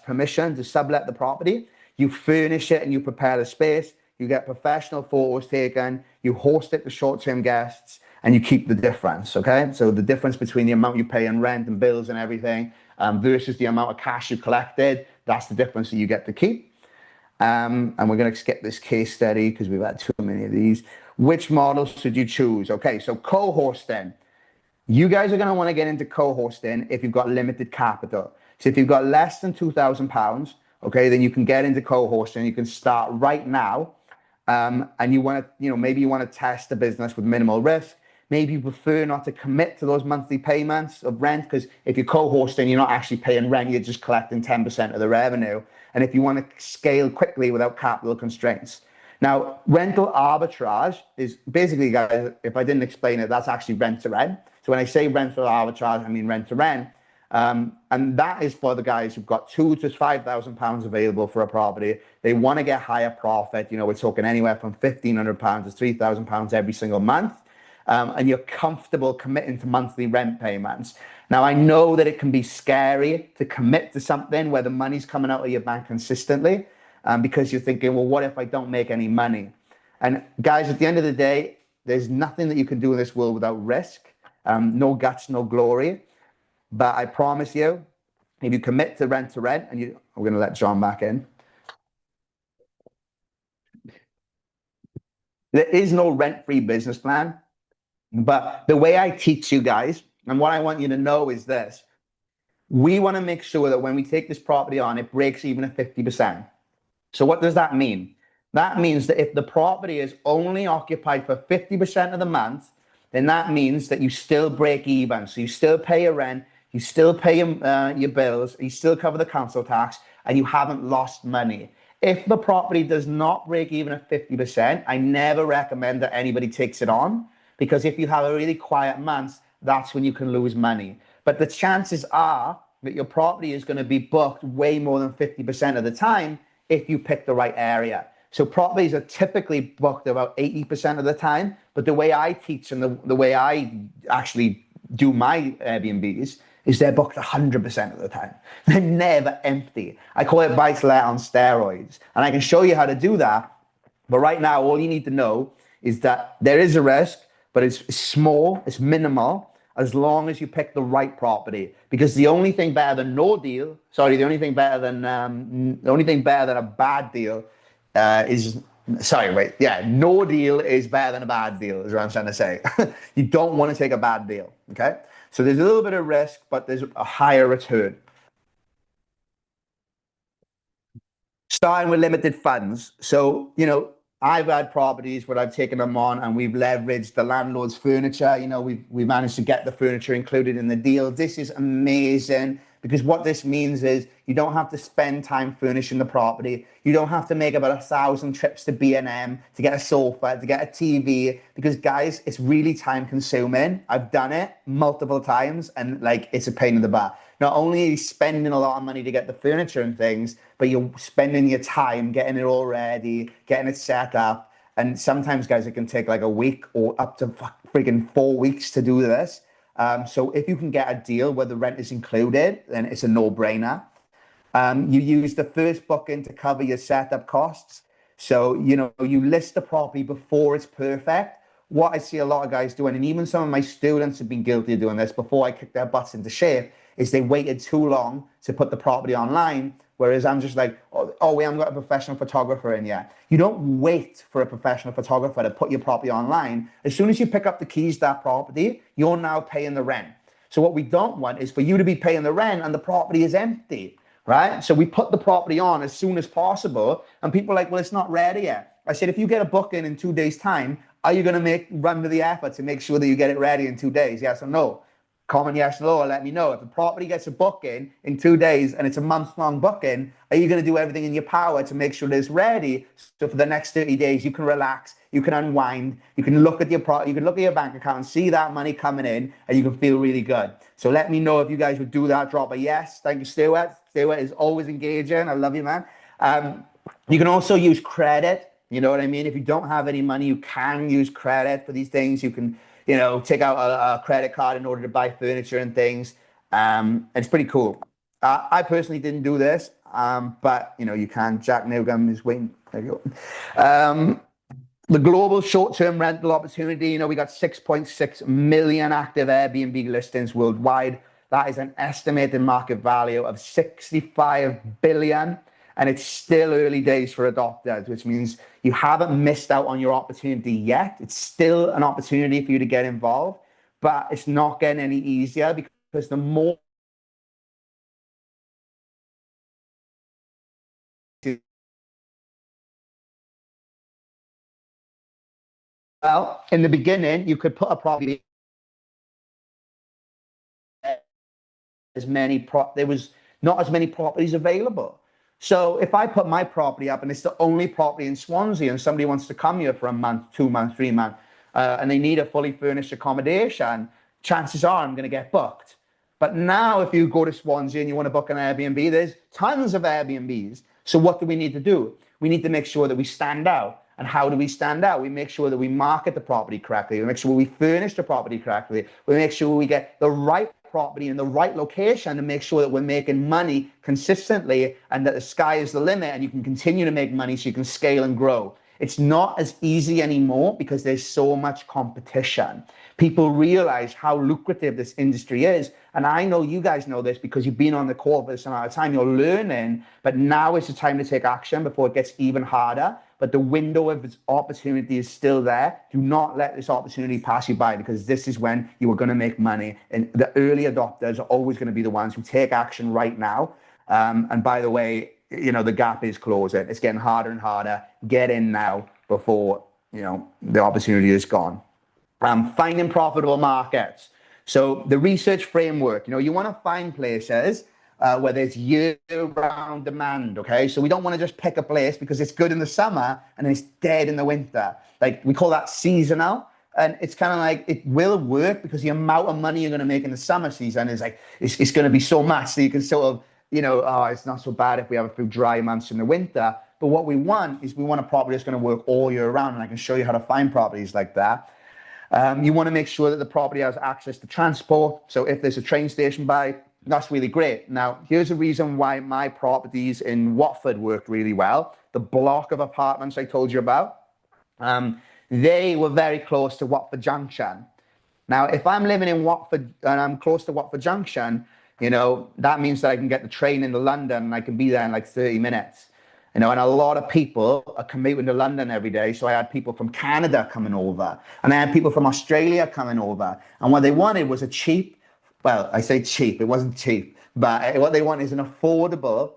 permission to sublet the property. You furnish it and you prepare the space. You get professional photos taken. You host it to short-term guests, and you keep the difference, okay? So the difference between the amount you pay in rent and bills and everything versus the amount of cash you collected, that's the difference that you get to keep. And we're going to skip this case study because we've had too many of these. Which model should you choose? Okay, so co-hosting. You guys are going to want to get into co-hosting if you've got limited capital. So if you've got less than £2,000, okay, then you can get into co-hosting. You can start right now. And you want to, maybe you want to test the business with minimal risk. Maybe you prefer not to commit to those monthly payments of rent, because if you're co-hosting, you're not actually paying rent, you're just collecting 10% of the revenue. And if you want to scale quickly without capital constraints. Now, rental arbitrage is basically, guys, if I didn't explain it, that's actually rent to rent. So when I say rental arbitrage, I mean rent to rent. And that is for the guys who've got £2,000 to £5,000 available for a property. They want to get higher profit. We're talking anywhere from £1,500 to £3,000 every single month. And you're comfortable committing to monthly rent payments. Now, I know that it can be scary to commit to something where the money's coming out of your bank consistently, because you're thinking, well, what if I don't make any money? And guys, at the end of the day, there's nothing that you can do in this world without risk. No guts, no glory. But I promise you, if you commit to rent, and we're going to let John back in. There is no rent-free business plan. But the way I teach you guys, and what I want you to know is this: we want to make sure that when we take this property on, it breaks even at 50%. So what does that mean? That means that if the property is only occupied for 50% of the month, then that means that you still break even. So you still pay your rent, you still pay your bills, you still cover the council tax, and you haven't lost money. If the property does not break even at 50%, I never recommend that anybody takes it on, because if you have a really quiet month, that's when you can lose money. But the chances are that your property is going to be booked way more than 50% of the time if you pick the right area. So properties are typically booked about 80% of the time, but the way I teach and the way I actually do my Airbnbs is they're booked 100% of the time. They're never empty. I call it buy-to-let on steroids. And I can show you how to do that. But right now, all you need to know is that there is a risk, but it's small, it's minimal, as long as you pick the right property. Because the only thing better than no deal, the only thing better than a bad deal no deal is better than a bad deal, is what I'm trying to say. You don't want to take a bad deal, okay? So there's a little bit of risk, but there's a higher return. Starting with limited funds. So, I've had properties where I've taken them on and we've leveraged the landlord's furniture. We've managed to get the furniture included in the deal. This is amazing because what this means is you don't have to spend time furnishing the property. You don't have to make about 1,000 trips to B&M to get a sofa, to get a TV, because guys, it's really time consuming. I've done it multiple times and like it's a pain in the butt. Not only are you spending a lot of money to get the furniture and things, but you're spending your time getting it all ready, getting it set up. And sometimes, guys, it can take like a week or up to freaking 4 weeks to do this. So if you can get a deal where the rent is included, then it's a no-brainer. You use the first booking to cover your setup costs. So, you list the property before it's perfect. What I see a lot of guys doing, and even some of my students have been guilty of doing this before I kicked their butts into shape, is they waited too long to put the property online. Whereas I'm just like, oh, we haven't got a professional photographer in yet. You don't wait for a professional photographer to put your property online. As soon as you pick up the keys to that property, you're now paying the rent. So what we don't want is for you to be paying the rent and the property is empty, right? So we put the property on as soon as possible, and people are like, well, it's not ready yet. I said, if you get a booking in 2 days' time, are you going to run to the effort to make sure that you get it ready in 2 days? Yes or no? Comment yes or no, or let me know. If the property gets a booking in 2 days and it's a month-long booking, are you going to do everything in your power to make sure that it's ready? So for the next 30 days, you can relax, you can unwind, you can look at your you can look at your bank account and see that money coming in, and you can feel really good. So let me know if you guys would do that. Drop a yes. Thank you, Stuart. Stuart is always engaging. I love you, man. You can also use credit. You know what I mean? If you don't have any money, you can use credit for these things. You can, take out a credit card in order to buy furniture and things. It's pretty cool. I personally didn't do this, but you can. Jack Newgum is waiting. There you go. The global short-term rental opportunity, we got 6.6 million active Airbnb listings worldwide. That is an estimated market value of 65 billion. And it's still early days for adopters, which means you haven't missed out on your opportunity yet. It's still an opportunity for you to get involved, but it's not getting any easier, because the more in the beginning, you could put a property there was not as many properties available. So if I put my property up and it's the only property in Swansea and somebody wants to come here for a month, 2 months, 3 months, and they need a fully furnished accommodation, chances are I'm going to get booked. But now if you go to Swansea and you want to book an Airbnb, there's tons of Airbnbs. So what do we need to do? We need to make sure that we stand out. And how do we stand out? We make sure that we market the property correctly. We make sure we furnish the property correctly. We make sure we get the right property in the right location to make sure that we're making money consistently and that the sky is the limit and you can continue to make money so you can scale and grow. It's not as easy anymore because there's so much competition. People realize how lucrative this industry is. And I know you guys know this because you've been on the call for this amount of time. You're learning, but now is the time to take action before it gets even harder. But the window of opportunity is still there. Do not let this opportunity pass you by, because this is when you are going to make money. And the early adopters are always going to be the ones who take action right now. And by the way, the gap is closing. It's getting harder and harder. Get in now before, the opportunity is gone. Finding profitable markets. So the research framework, you want to find places where there's year-round demand, okay? So we don't want to just pick a place because it's good in the summer and then it's dead in the winter. Like, we call that seasonal. And it's kind of like, it will work because the amount of money you're going to make in the summer season is like, it's going to be so much that you can sort of, it's not so bad if we have a few dry months in the winter. But what we want is we want a property that's going to work all year round. And I can show you how to find properties like that. You want to make sure that the property has access to transport. So if there's a train station by, that's really great. Now, here's a reason why my properties in Watford worked really well. The block of apartments I told you about, they were very close to Watford Junction. Now, if I'm living in Watford and I'm close to Watford Junction, that means that I can get the train into London and I can be there in like 30 minutes. And a lot of people are commuting to London every day. So I had people from Canada coming over, and I had people from Australia coming over. And what they wanted was a cheap, well, I say cheap, it wasn't cheap, but what they want is an affordable,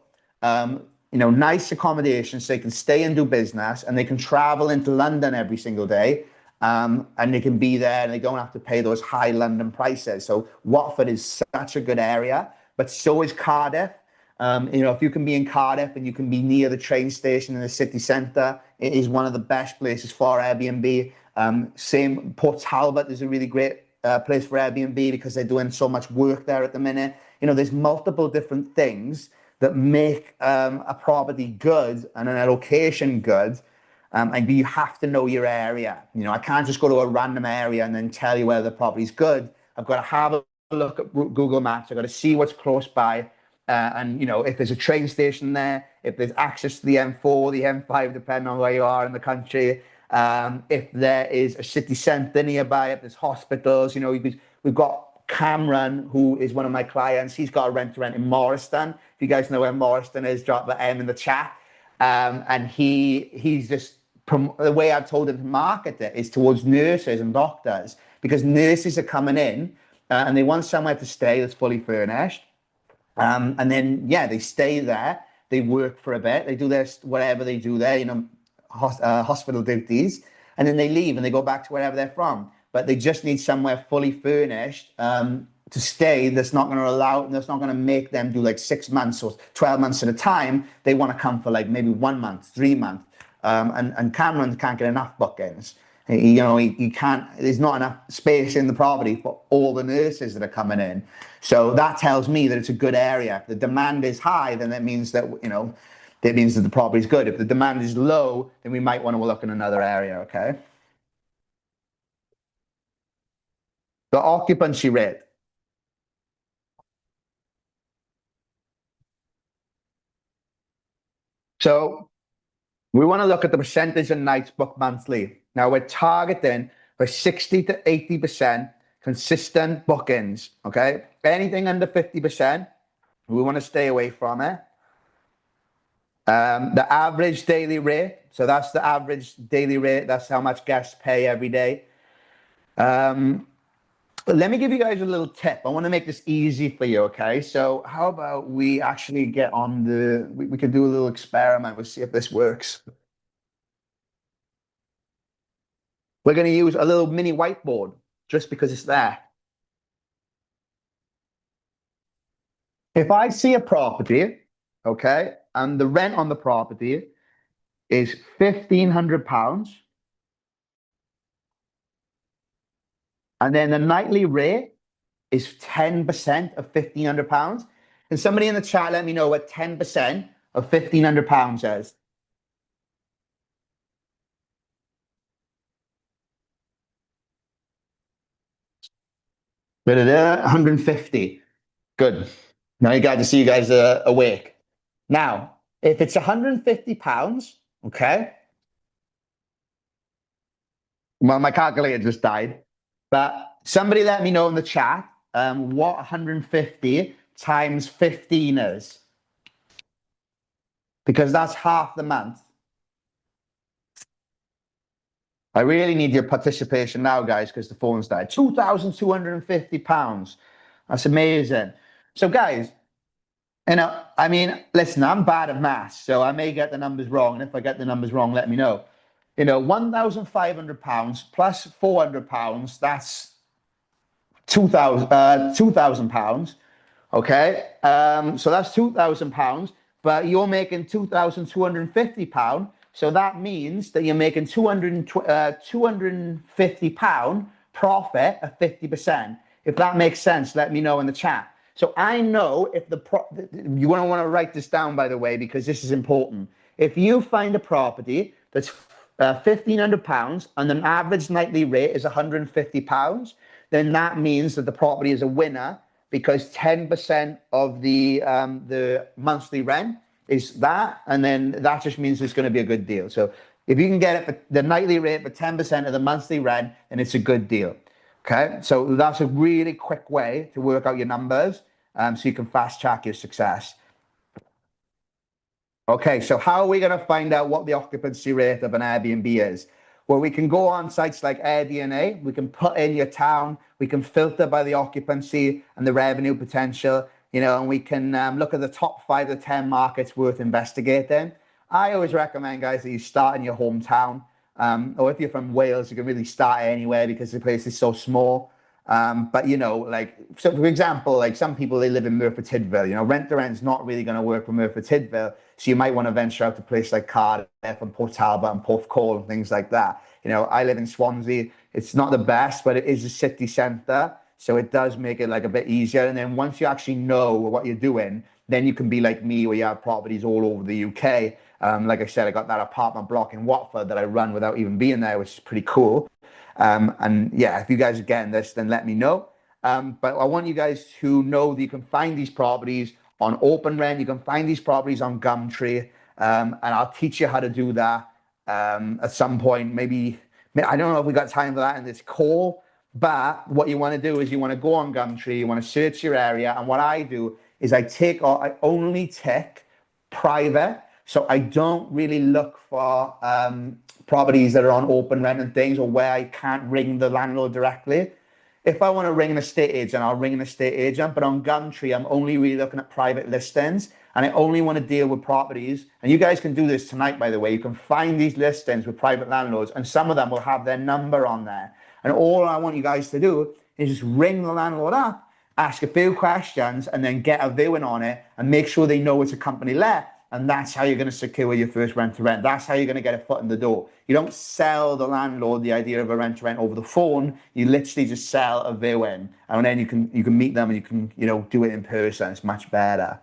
nice accommodation so they can stay and do business, and they can travel into London every single day. And they can be there and they don't have to pay those high London prices. So Watford is such a good area. but so is Cardiff. If you can be in Cardiff and you can be near the train station in the city centre, it is one of the best places for Airbnb. Same, Port Talbot is a really great place for Airbnb because they're doing so much work there at the minute. There's multiple different things that make a property good and a location good. And you have to know your area. I can't just go to a random area and then tell you whether the property's good. I've got to have a look at Google Maps. I've got to see what's close by. And if there's a train station there, if there's access to the M4, the M5, depending on where you are in the country, if there is a city centre nearby, if there's hospitals, we've got Cameron, who is one of my clients. He's got a rent-to-rent in Morriston. If you guys know where Morriston is, drop the M in the chat. And he's just, the way I've told him to market it is towards nurses and doctors, because nurses are coming in and they want somewhere to stay that's fully furnished. And then, they stay there, they work for a bit, they do whatever they do there, hospital duties, and then they leave and they go back to wherever they're from. But they just need somewhere fully furnished to stay that's not going to make them do like 6 months or 12 months at a time. They want to come for like maybe 1 month, 3 months. And Cameron can't get enough bookings. He can't, there's not enough space in the property for all the nurses that are coming in. So that tells me that it's a good area. If the demand is high, then that means that, that means that the property is good. If the demand is low, then we might want to look in another area, okay? The occupancy rate. So we want to look at the percentage of nights booked monthly. Now we're targeting for 60 to 80% consistent bookings, okay? Anything under 50%, we want to stay away from it. The average daily rate, so that's the average daily rate, that's how much guests pay every day. But let me give you guys a little tip. I want to make this easy for you, okay? So how about we actually get on we can do a little experiment. We'll see if this works. We're going to use a little mini whiteboard just because it's there. If I see a property, okay, and the rent on the property is £1,500, and then the nightly rate is 10% of £1,500. Can somebody in the chat let me know what 10% of £1,500 is? Da-da-da, 150. Good. Now you got to see you guys are awake. Now, if it's £150, okay. Well, my calculator just died. But somebody let me know in the chat what 150 times 15 is. Because that's half the month. I really need your participation now, guys, because the phone's died. £2,250. That's amazing. So, guys, listen, I'm bad at maths, so I may get the numbers wrong. And if I get the numbers wrong, let me know. £1,500 plus £400, that's £2,000. Okay, so that's £2,000, but you're making £2,250. So that means that you're making £250 profit at 50%. If that makes sense, let me know in the chat. So I know if you want to write this down, by the way, because this is important. If you find a property that's £1,500 and an average nightly rate is £150, then that means that the property is a winner, because 10% of the monthly rent is that, and then that just means it's going to be a good deal. So if you can get it the nightly rate for 10% of the monthly rent, then it's a good deal. Okay, so that's a really quick way to work out your numbers, so you can fast track your success. Okay, so how are we going to find out what the occupancy rate of an Airbnb is? Well, we can go on sites like AirDNA, we can put in your town, we can filter by the occupancy and the revenue potential, and we can look at the top 5 to 10 markets worth investigating. I always recommend, guys, that you start in your hometown, or if you're from Wales, you can really start anywhere because the place is so small. But like, so for example, like some people, they live in Merthyr Tydfil, rent to rent's not really going to work for Merthyr Tydfil. So you might want to venture out to places like Cardiff and Port Talbot and Porthcawl and things like that. I live in Swansea. It's not the best, but it is a city centre. So it does make it like a bit easier. And then once you actually know what you're doing, then you can be like me, where you have properties all over the UK. Like I said, I got that apartment block in Watford that I run without even being there, which is pretty cool. And yeah, if you guys are getting this, then let me know. But I want you guys to know that you can find these properties on open rent. You can find these properties on Gumtree. And I'll teach you how to do that at some point. Maybe, I don't know if we got time for that in this call, but what you want to do is you want to go on Gumtree, you want to search your area. And what I do is I only tick private. So I don't really look for properties that are on open rent and things, or where I can't ring the landlord directly. If I want to ring an estate agent, I'll ring an estate agent. But on Gumtree, I'm only really looking at private listings, and I only want to deal with properties. And you guys can do this tonight, by the way. You can find these listings with private landlords, and some of them will have their number on there. And all I want you guys to do is just ring the landlord up, ask a few questions, and then get a viewing on it and make sure they know it's a company let. And that's how you're going to secure your first rent to rent. That's how you're going to get a foot in the door. You don't sell the landlord the idea of a rent to rent over the phone. You literally just sell a viewing, and then you can meet them and you can do it in person. It's much better.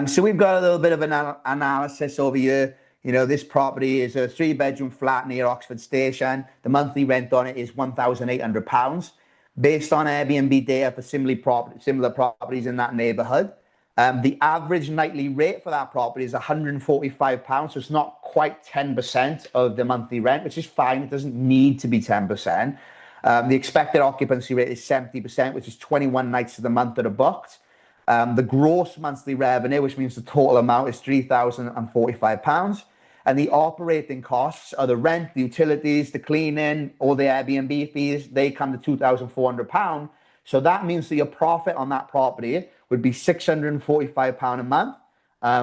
So we've got a little bit of an analysis over here. This property is a 3-bedroom flat near Oxford Station. The monthly rent on it is £1,800, based on Airbnb data for similar properties in that neighbourhood. The average nightly rate for that property is £145, so it's not quite 10% of the monthly rent, which is fine. It doesn't need to be 10%. The expected occupancy rate is 70%, which is 21 nights of the month that are booked. The gross monthly revenue, which means the total amount, is £3,045. And the operating costs are the rent, the utilities, the cleaning, all the Airbnb fees. They come to £2,400. So that means that your profit on that property would be £645 a month,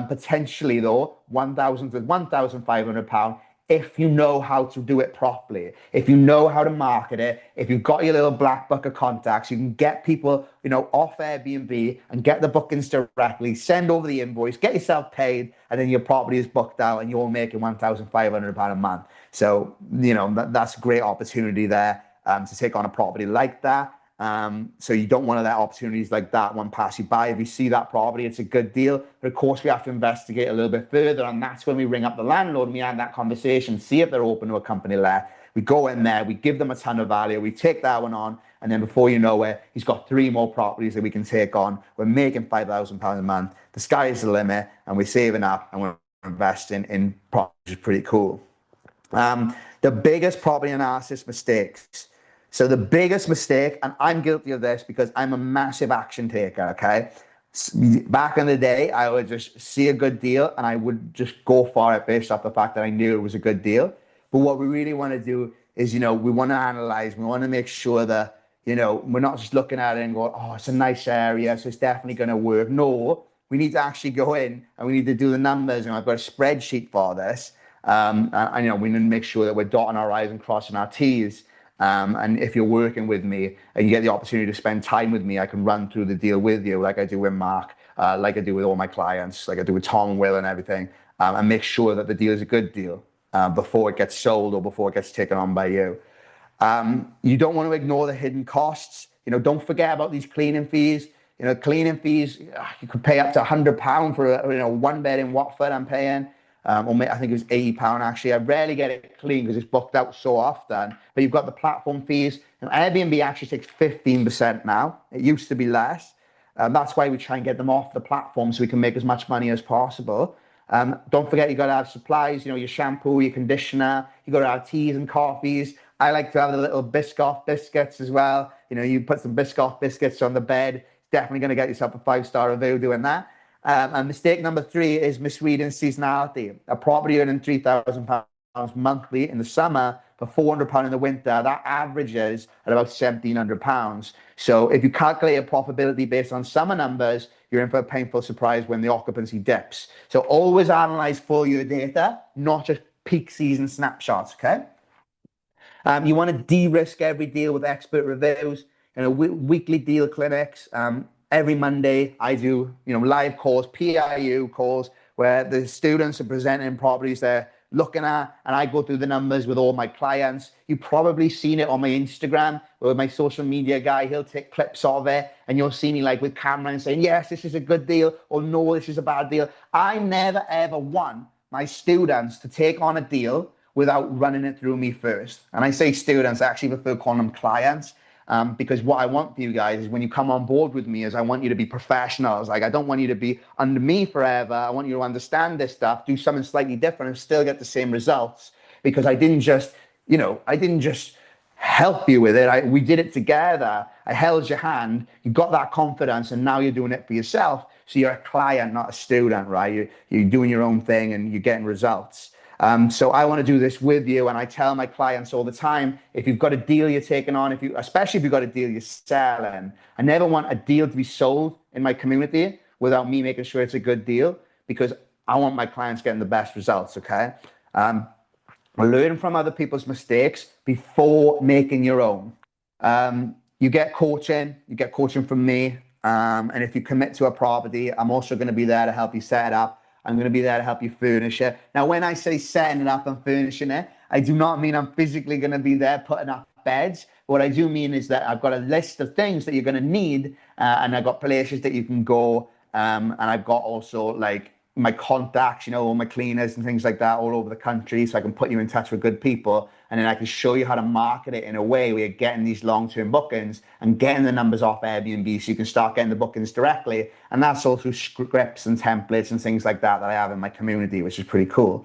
potentially though £1,000 to £1,500 if you know how to do it properly, if you know how to market it, if you've got your little black book of contacts. You can get people off Airbnb and get the bookings directly, send over the invoice, get yourself paid, and then your property is booked out and you're making £1,500 a month. So that's a great opportunity there to take on a property like that. So you don't want to let opportunities like that one pass you by. If you see that property, it's a good deal. But of course, we have to investigate a little bit further. And that's when we ring up the landlord and we have that conversation, see if they're open to a company let. We go in there, we give them a ton of value, we take that one on. And then before you know it, he's got 3 more properties that we can take on. We're making £5,000 a month. The sky is the limit, and we're saving up and we're investing in properties, which is pretty cool. The biggest property analysis mistakes. So the biggest mistake, and I'm guilty of this because I'm a massive action taker, okay? Back in the day, I would just see a good deal and I would just go for it based off the fact that I knew it was a good deal. But what we really want to do is, we want to analyze, we want to make sure that, we're not just looking at it and going, oh, it's a nice area, so it's definitely going to work. No, we need to actually go in and we need to do the numbers. And I've got a spreadsheet for this. And we need to make sure that we're dotting our I's and crossing our T's. And if you're working with me and you get the opportunity to spend time with me, I can run through the deal with you like I do with Mark, like I do with all my clients, like I do with Tom and Will and everything, and make sure that the deal is a good deal before it gets sold or before it gets taken on by you. You don't want to ignore the hidden costs. Don't forget about these cleaning fees. Cleaning fees, you could pay up to £100 for a 1 bed in Watford I'm paying. Or I think it was £80 actually. I rarely get it clean because it's booked out so often. But you've got the platform fees. Airbnb actually takes 15% now. It used to be less. That's why we try and get them off the platform so we can make as much money as possible. Don't forget, you got to have supplies, your shampoo, your conditioner. You got to have teas and coffees. I like to have the little Biscoff biscuits as well. You put some Biscoff biscuits on the bed. Definitely going to get yourself a 5-star review doing that. And mistake number 3 is misreading seasonality. A property earning £3,000 monthly in the summer for £400 in the winter, that averages at about £1,700. So if you calculate a profitability based on summer numbers, you're in for a painful surprise when the occupancy dips. So always analyze full year data, not just peak season snapshots, okay? You want to de-risk every deal with expert reviews, weekly deal clinics. Every Monday I do, live calls, PIU calls, where the students are presenting properties they're looking at, and I go through the numbers with all my clients. You've probably seen it on my Instagram with my social media guy. He'll take clips of it, and you'll see me like with camera and saying, yes, this is a good deal, or no, this is a bad deal. I never ever want my students to take on a deal without running it through me first. And I say students, I actually prefer calling them clients. Because what I want for you guys is when you come on board with me is I want you to be professionals. Like, I don't want you to be under me forever. I want you to understand this stuff, do something slightly different and still get the same results, because I didn't just help you with it. We did it together. I held your hand, you got that confidence, and now you're doing it for yourself. So you're a client, not a student, right? You're doing your own thing and you're getting results. So I want to do this with you, and I tell my clients all the time, if you've got a deal you're taking on, especially if you've got a deal you're selling, I never want a deal to be sold in my community without me making sure it's a good deal, because I want my clients getting the best results, okay? Learn from other people's mistakes before making your own. You get coaching from me, and if you commit to a property, I'm also going to be there to help you set it up. I'm going to be there to help you furnish it. Now, when I say setting it up and furnishing it, I do not mean I'm physically going to be there putting up beds. What I do mean is that I've got a list of things that you're going to need, and I've got places that you can go, and I've got also like my contacts, all my cleaners and things like that all over the country, so I can put you in touch with good people, and then I can show you how to market it in a way where you're getting these long-term bookings and getting the numbers off Airbnb, so you can start getting the bookings directly. And that's all through scripts and templates and things like that I have in my community, which is pretty cool.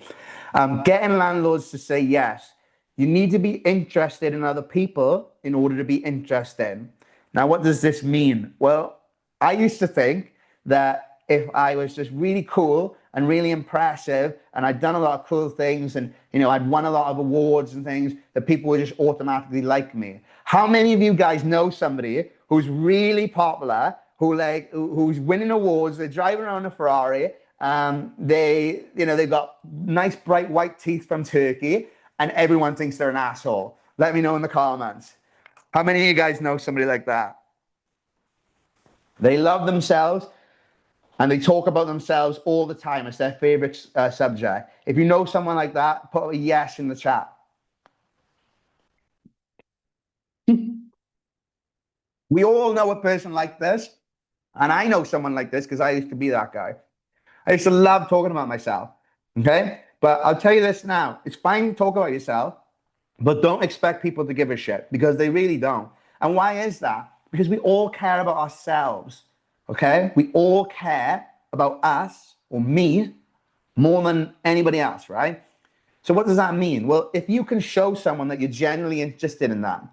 Getting landlords to say yes. You need to be interested in other people in order to be interested. Now, what does this mean? Well, I used to think that if I was just really cool and really impressive and I'd done a lot of cool things and I'd won a lot of awards and things, that people would just automatically like me. How many of you guys know somebody who's really popular, who's winning awards, they're driving around a Ferrari, they've got nice bright white teeth from Turkey, and everyone thinks they're an asshole? Let me know in the comments. How many of you guys know somebody like that? They love themselves, and they talk about themselves all the time. It's their favorite subject. If you know someone like that, put a yes in the chat. We all know a person like this. And I know someone like this because I used to be that guy. I used to love talking about myself. Okay? But I'll tell you this now. It's fine to talk about yourself, but don't expect people to give a shit, because they really don't. And why is that? Because we all care about ourselves. Okay? We all care about us, or me, more than anybody else, right? So what does that mean? Well, if you can show someone that you're genuinely interested in them,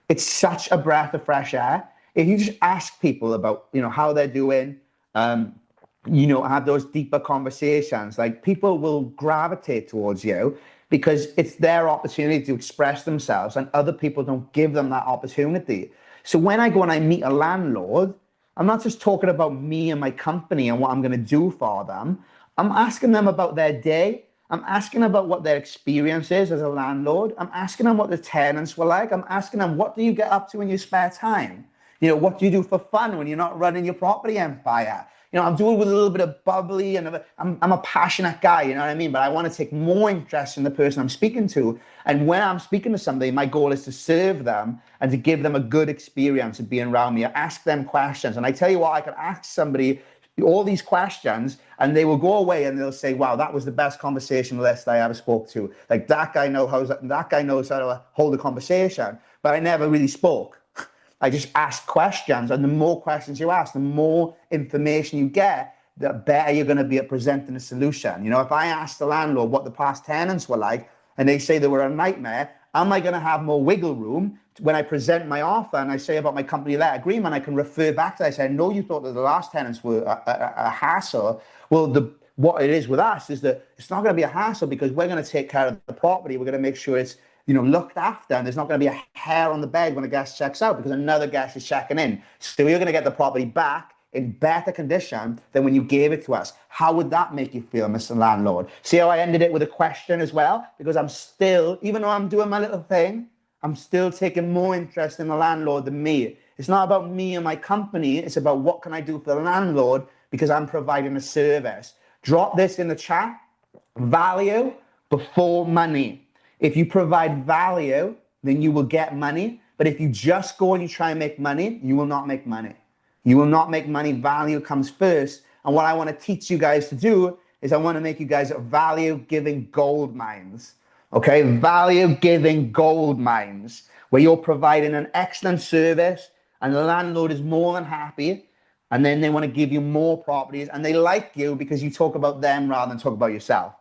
it's such a breath of fresh air. If you just ask people about, how they're doing, have those deeper conversations, like, people will gravitate towards you because it's their opportunity to express themselves, and other people don't give them that opportunity. So when I go and I meet a landlord, I'm not just talking about me and my company and what I'm going to do for them. I'm asking them about their day. I'm asking about what their experience is as a landlord. I'm asking them what the tenants were like. I'm asking them, what do you get up to in your spare time? What do you do for fun when you're not running your property empire? I'm doing with a little bit of bubbly, and I'm a passionate guy, you know what I mean? But I want to take more interest in the person I'm speaking to. And when I'm speaking to somebody, my goal is to serve them and to give them a good experience of being around me. I ask them questions. And I tell you what, I can ask somebody all these questions and they will go away and they'll say, wow, that was the best conversationalist I ever spoke to. Like, that guy knows how to hold a conversation, but I never really spoke. I just ask questions, and the more questions you ask, the more information you get, the better you're going to be at presenting a solution. If I ask the landlord what the past tenants were like and they say they were a nightmare, am I going to have more wiggle room when I present my offer and I say about my company let agreement? I can refer back to that. I say, I know you thought that the last tenants were a hassle. Well, what it is with us is that it's not going to be a hassle, because we're going to take care of the property. We're going to make sure it's looked after, and there's not going to be a hair on the bed when a guest checks out because another guest is checking in. So you're going to get the property back in better condition than when you gave it to us. How would that make you feel, Mr. Landlord? See how I ended it with a question as well? Because I'm still, even though I'm doing my little thing, I'm still taking more interest in the landlord than me. It's not about me and my company. It's about what can I do for the landlord because I'm providing a service. Drop this in the chat. Value before money. If you provide value, then you will get money. But if you just go and you try and make money, you will not make money. You will not make money. Value comes first. And what I want to teach you guys to do is I want to make you guys value-giving gold mines. Okay, value-giving gold mines where you're providing an excellent service and the landlord is more than happy, and then they want to give you more properties and they like you because you talk about them rather than talk about yourself.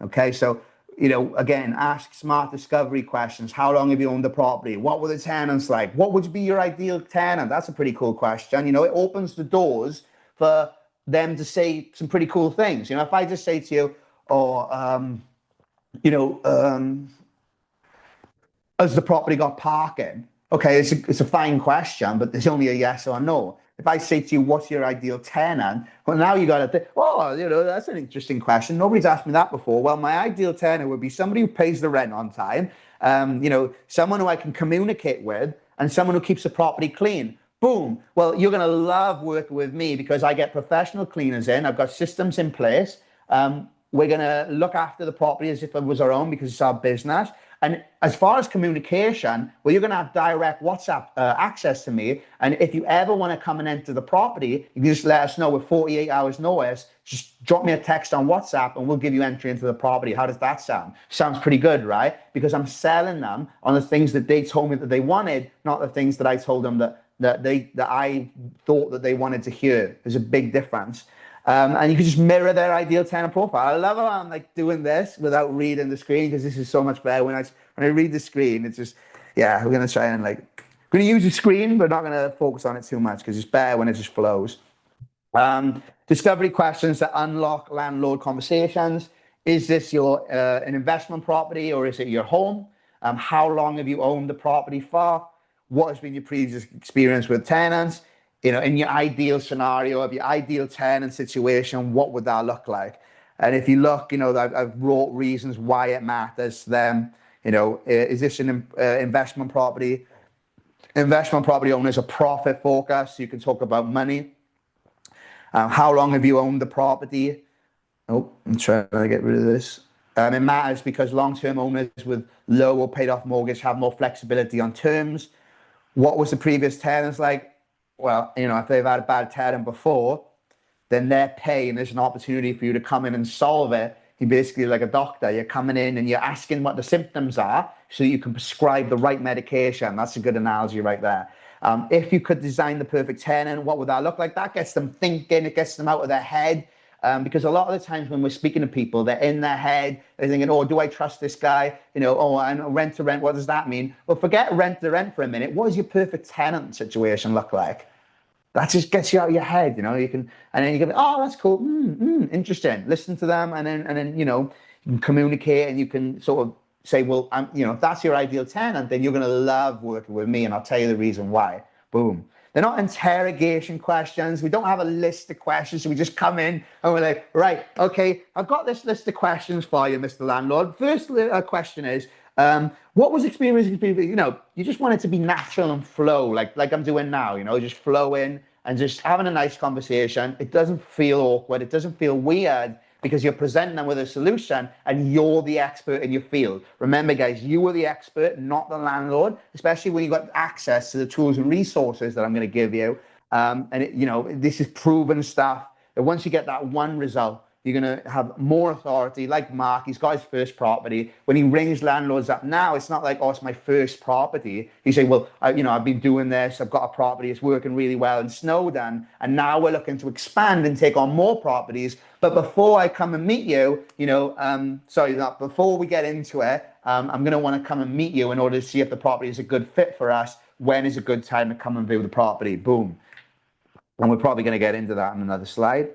Okay, so, again, ask smart discovery questions. How long have you owned the property? What were the tenants like? What would be your ideal tenant? That's a pretty cool question. It opens the doors for them to say some pretty cool things. If I just say to you, has the property got parking? Okay, it's a fine question, but there's only a yes or no. If I say to you, what's your ideal tenant? Well, now you got to think, that's an interesting question. Nobody's asked me that before. Well, my ideal tenant would be somebody who pays the rent on time, someone who I can communicate with, and someone who keeps the property clean. Boom. Well, you're going to love working with me because I get professional cleaners in. I've got systems in place. We're going to look after the property as if it was our own because it's our business. And as far as communication, well, you're going to have direct WhatsApp access to me. And if you ever want to come and enter the property, you can just let us know with 48 hours notice. Just drop me a text on WhatsApp and we'll give you entry into the property. How does that sound? Sounds pretty good, right? Because I'm selling them on the things that they told me that they wanted, not the things that I told them that I thought that they wanted to hear. There's a big difference. And you can just mirror their ideal tenant profile. I love how I'm doing this without reading the screen because this is so much better. When I read the screen, it's just, we're going to try and we're going to use the screen, but not going to focus on it too much because it's better when it just flows. Discovery questions that unlock landlord conversations. Is this an investment property or is it your home? How long have you owned the property for? What has been your previous experience with tenants? In your ideal scenario of your ideal tenant situation, what would that look like? And if you look, I've wrote reasons why it matters to them. Is this an investment property? Investment property owners are profit focused. So you can talk about money. How long have you owned the property? Oh, I'm trying to get rid of this. It matters because long-term owners with low or paid off mortgage have more flexibility on terms. What was the previous tenants like? Well, if they've had a bad tenant before, then they're paying. There's an opportunity for you to come in and solve it. You're basically like a doctor. You're coming in and you're asking what the symptoms are so you can prescribe the right medication. That's a good analogy right there. If you could design the perfect tenant, what would that look like? That gets them thinking. It gets them out of their head. Because a lot of the times when we're speaking to people, they're in their head, they're thinking, do I trust this guy? And rent to rent, what does that mean? Well, forget rent to rent for a minute. What does your perfect tenant situation look like? That just gets you out of your head, you can, and then you can, that's cool, interesting. Listen to them, and then you can communicate, and you can sort of say, well, if that's your ideal tenant, then you're going to love working with me, and I'll tell you the reason why. Boom. They're not interrogation questions. We don't have a list of questions. So we just come in and we're like, right, okay, I've got this list of questions for you, Mr. Landlord. First question is, what was experience? You just want it to be natural and flow, like I'm doing now, just flow in and just having a nice conversation. It doesn't feel awkward. It doesn't feel weird because you're presenting them with a solution and you're the expert in your field. Remember, guys, you are the expert, not the landlord, especially when you've got access to the tools and resources that I'm going to give you. This is proven stuff. And once you get that one result, you're going to have more authority. Like Mark, he's got his first property. When he rings landlords up now, it's not like, it's my first property. You say, well, I've been doing this. I've got a property. It's working really well in Snowdon. And now we're looking to expand and take on more properties. But before I come and meet you, before we get into it, I'm going to want to come and meet you in order to see if the property is a good fit for us. When is a good time to come and view the property? Boom. And we're probably going to get into that in another slide.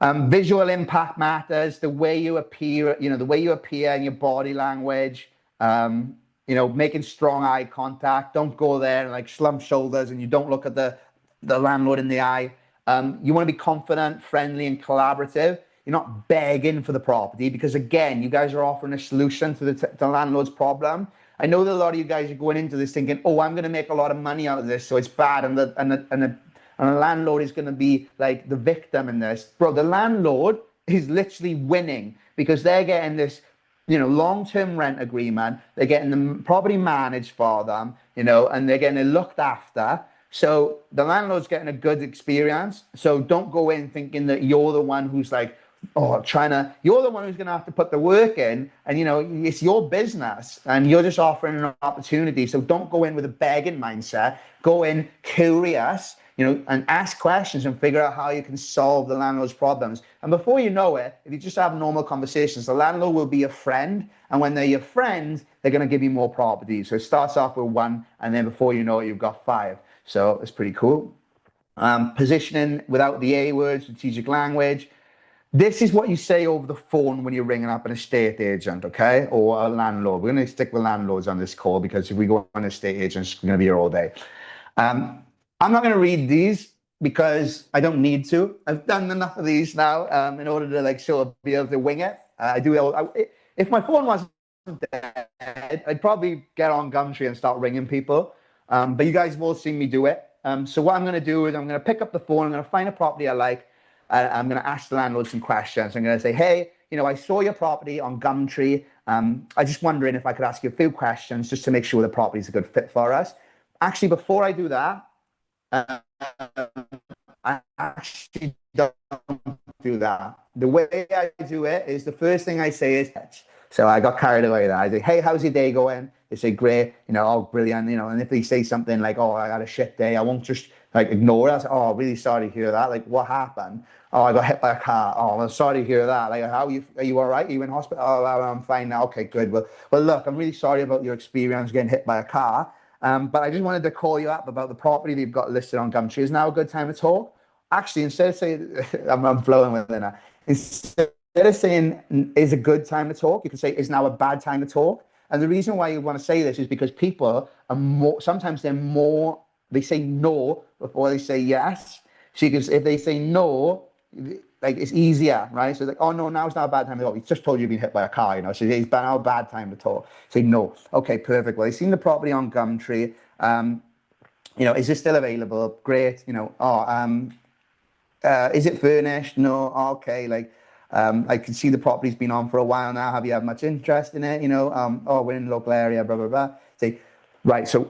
Visual impact matters. The way you appear, the way you appear in your body language, making strong eye contact. Don't go there and slump shoulders and you don't look at the landlord in the eye. You want to be confident, friendly, and collaborative. You're not begging for the property because, again, you guys are offering a solution to the landlord's problem. I know that a lot of you guys are going into this thinking, oh, I'm going to make a lot of money out of this, so it's bad, and the landlord is going to be like the victim in this. Bro, the landlord is literally winning because they're getting this, long-term rent agreement. They're getting the property managed for them, and they're getting it looked after. So the landlord's getting a good experience. So don't go in thinking that you're the one who's like, you're the one who's going to have to put the work in, and it's your business and you're just offering an opportunity. So don't go in with a begging mindset. Go in curious, and ask questions and figure out how you can solve the landlord's problems. And before you know it, if you just have normal conversations, the landlord will be your friend. And when they're your friend, they're going to give you more properties. So it starts off with one, and then before you know it, you've got 5. So it's pretty cool. Positioning without the A word, strategic language. This is what you say over the phone when you're ringing up an estate agent, okay? Or a landlord. We're going to stick with landlords on this call because if we go on estate agents, we're going to be here all day. I'm not going to read these because I don't need to. I've done enough of these now in order to sort of be able to wing it. If my phone wasn't dead, I'd probably get on Gumtree and start ringing people. But you guys have all seen me do it. So what I'm going to do is I'm going to pick up the phone. I'm going to find a property I like. I'm going to ask the landlord some questions. I'm going to say, hey, I saw your property on Gumtree. I'm just wondering if I could ask you a few questions just to make sure the property is a good fit for us. Actually, before I do that, I actually don't do that. The way I do it is the first thing I say is, so I got carried away there. I say, hey, how's your day going? They say, great, oh, brilliant, and if they say something like, oh, I had a shit day, I won't just ignore it. I say, oh, really sorry to hear that. Like, what happened? Oh, I got hit by a car. Oh, I'm sorry to hear that. Like, are you all right? Are you in hospital? Oh, I'm fine now. Okay, good. Well, look, I'm really sorry about your experience getting hit by a car. But I just wanted to call you up about the property that you've got listed on Gumtree. Is now a good time to talk? Actually, instead of saying, I'm flowing with it now. Instead of saying is a good time to talk, you can say is now a bad time to talk. And the reason why you want to say this is because people are sometimes they say no before they say yes. So if they say no, it's easier, right? So oh no, now's not a bad time to talk. He's just told you you've been hit by a car, So it's now a bad time to talk. Say no. Okay, perfect. Well, I've seen the property on Gumtree. Is this still available? Great. Is it furnished? No. Okay. I can see the property's been on for a while now. Have you had much interest in it? We're in the local area, blah, blah, blah. Say, right. So,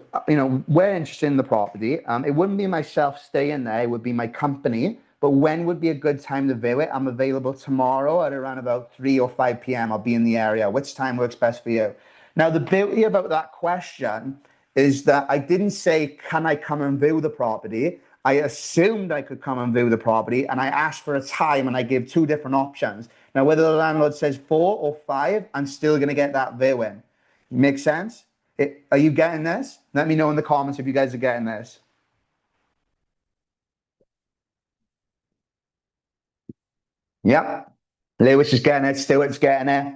we're interested in the property. It wouldn't be myself staying there. It would be my company. But when would be a good time to view it? I'm available tomorrow at around about 3 or 5 p.m. I'll be in the area. Which time works best for you? Now, the beauty about that question is that I didn't say, can I come and view the property? I assumed I could come and view the property, and I asked for a time, and I gave 2 different options. Now, whether the landlord says 4 or 5, I'm still going to get that viewing. Makes sense? Are you getting this? Let me know in the comments if you guys are getting this. Yep. Lewis is getting it. Stuart's getting it.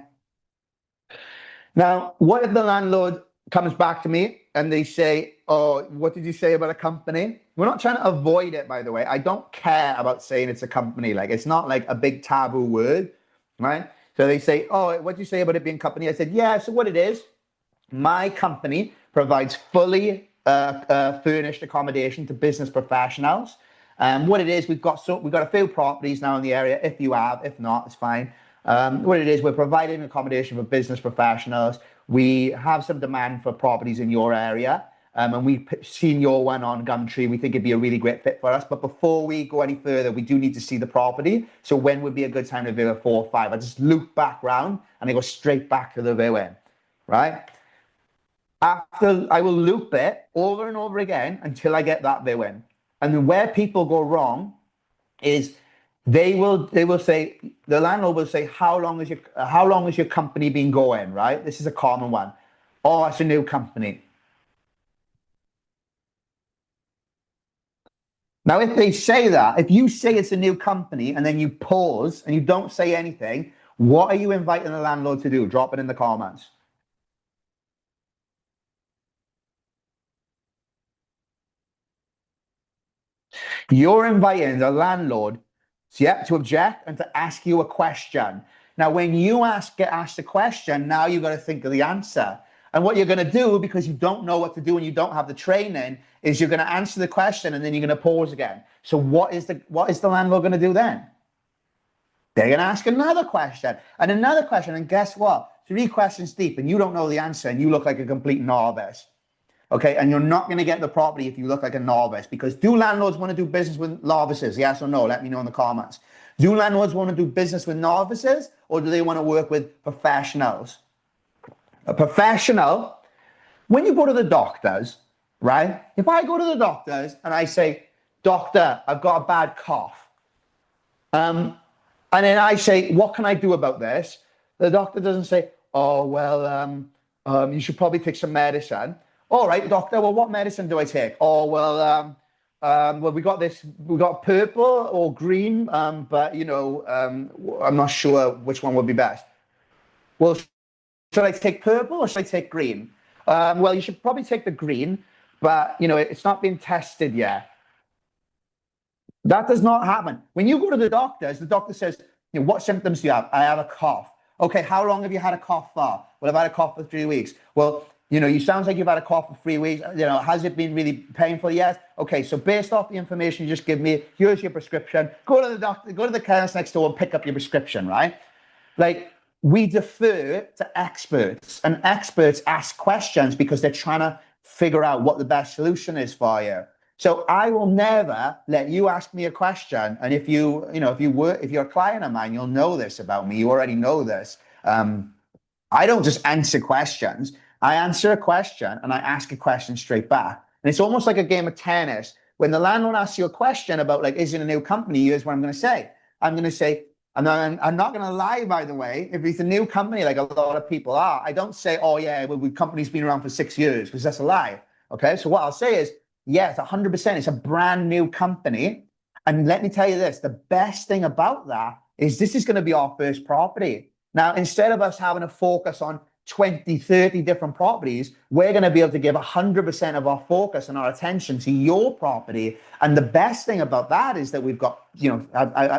Now, what if the landlord comes back to me and they say, oh, what did you say about a company? We're not trying to avoid it, by the way. I don't care about saying it's a company. It's not like a big taboo word, right? So they say, oh, what did you say about it being a company? I said, yeah, so what it is, my company provides fully furnished accommodation to business professionals. What it is, we've got a few properties now in the area. If you have, if not, it's fine. What it is, we're providing accommodation for business professionals. We have some demand for properties in your area, and we've seen your one on Gumtree. We think it'd be a really great fit for us. But before we go any further, we do need to see the property. So when would be a good time to view a 4 or 5? I just loop back round and I go straight back to the viewing, right? After I will loop it over and over again until I get that viewing. And then where people go wrong is they will say, the landlord will say, how long has your company been going, right? This is a common one. Oh, it's a new company. Now, if they say that, if you say it's a new company and then you pause and you don't say anything, what are you inviting the landlord to do? Drop it in the comments. You're inviting the landlord to object and to ask you a question. Now, when you get asked a question, now you've got to think of the answer. And what you're going to do, because you don't know what to do and you don't have the training, is you're going to answer the question and then you're going to pause again. So what is the landlord going to do then? They're going to ask another question and another question. And guess what? 3 questions deep and you don't know the answer and you look like a complete novice. Okay, and you're not going to get the property if you look like a novice, because do landlords want to do business with novices? Yes or no? Let me know in the comments. Do landlords want to do business with novices, or do they want to work with professionals? A professional, when you go to the doctors, right? If I go to the doctors and I say, doctor, I've got a bad cough. And then I say, what can I do about this? The doctor doesn't say, oh, well, you should probably take some medicine. All right, doctor, well, what medicine do I take? Oh, well, we got purple or green, but, I'm not sure which one would be best. Well, should I take purple or should I take green? Well, you should probably take the green, but, it's not been tested yet. That does not happen. When you go to the doctor says, what symptoms do you have? I have a cough. Okay, how long have you had a cough for? Well, I've had a cough for 3 weeks. Well, you sounds like you've had a cough for 3 weeks. Has it been really painful? Yes. Okay, so based off the information you just give me, here's your prescription. Go to the doctor, go to the chemist next door and pick up your prescription, right? Like, we defer to experts, and experts ask questions because they're trying to figure out what the best solution is for you. So I will never let you ask me a question. And if you're a client of mine, you'll know this about me. You already know this. I don't just answer questions. I answer a question and I ask a question straight back. And it's almost like a game of tennis. When the landlord asks you a question about, like, is it a new company? Here's what I'm going to say. I'm going to say, I'm not going to lie, by the way. If it's a new company, like a lot of people are, I don't say, oh, yeah, well, the company's been around for 6 years, because that's a lie. Okay, so what I'll say is, yes, 100%, it's a brand new company. And let me tell you this, the best thing about that is this is going to be our first property. Now, instead of us having to focus on 20, 30 different properties, we're going to be able to give 100% of our focus and our attention to your property. And the best thing about that is that we've got,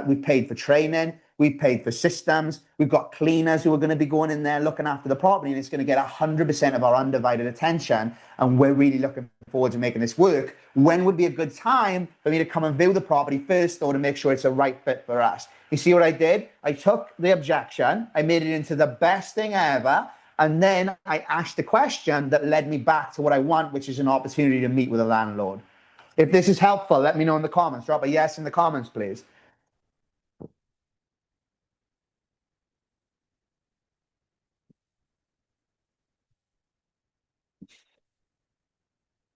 we've paid for training, we've paid for systems, we've got cleaners who are going to be going in there looking after the property, and it's going to get 100% of our undivided attention. And we're really looking forward to making this work. When would be a good time for me to come and view the property first, or to make sure it's a right fit for us? You see what I did? I took the objection, I made it into the best thing ever, and then I asked the question that led me back to what I want, which is an opportunity to meet with a landlord. If this is helpful, let me know in the comments. Drop a yes in the comments, please.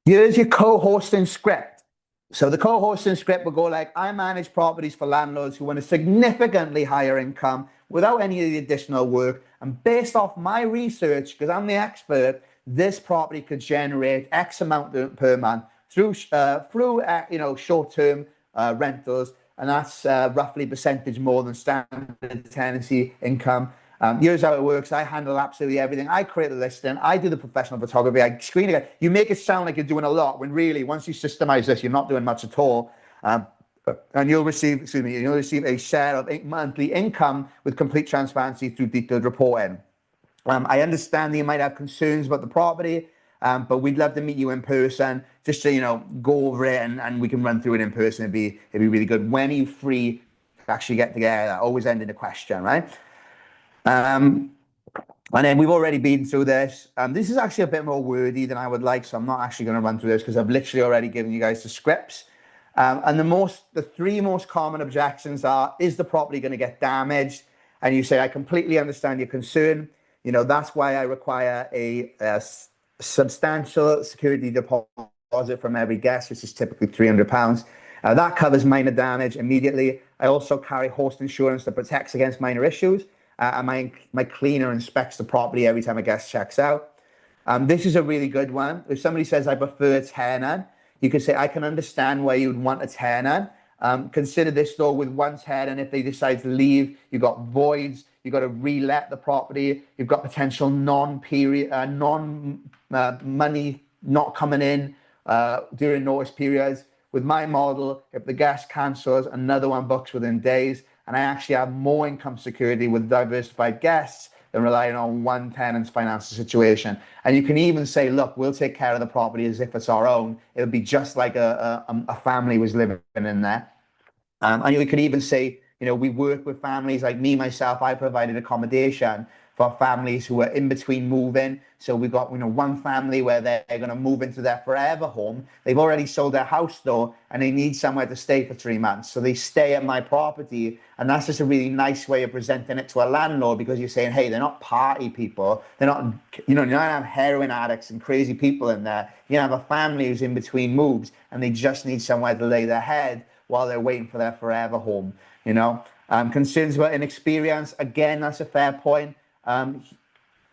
Here's your co-hosting script. So the co-hosting script will go like, I manage properties for landlords who want a significantly higher income without any of the additional work. And based off my research, because I'm the expert, this property could generate X amount per month through short-term rentals. And that's roughly percentage more than standard tenancy income. Here's how it works. I handle absolutely everything. I create the listing. I do the professional photography. I screen it. You make it sound like you're doing a lot, when really, once you systemize this, you're not doing much at all. And you'll receive a share of monthly income with complete transparency through detailed reporting. I understand that you might have concerns about the property, but we'd love to meet you in person, just to go over it, and we can run through it in person. It'd be really good. When are you free to actually get together? Always ending a question, right? And then we've already been through this. This is actually a bit more wordy than I would like, so I'm not actually going to run through this because I've literally already given you guys the scripts. And the 3 most common objections are, is the property going to get damaged? And you say, I completely understand your concern. That's why I require a substantial security deposit from every guest, which is typically £300. That covers minor damage immediately. I also carry host insurance that protects against minor issues. And my cleaner inspects the property every time a guest checks out. This is a really good one. If somebody says, I prefer a tenant, you can say, I can understand why you'd want a tenant. Consider this though, with one tenant, if they decide to leave, you've got voids, you've got to re-let the property, you've got potential money not coming in during notice periods. With my model, if the guest cancels, another one books within days. And I actually have more income security with diversified guests than relying on one tenant's financial situation. And you can even say, look, we'll take care of the property as if it's our own. It would be just like a family was living in there. And you could even say, we work with families like me, myself, I provided accommodation for families who are in between moving. So we've got, one family where they're going to move into their forever home. They've already sold their house though, and they need somewhere to stay for 3 months. So they stay at my property. And that's just a really nice way of presenting it to a landlord, because you're saying, hey, they're not party people. They're not, you're not have heroin addicts and crazy people in there. You have a family who's in between moves and they just need somewhere to lay their head while they're waiting for their forever home. Concerns about inexperience, again, that's a fair point.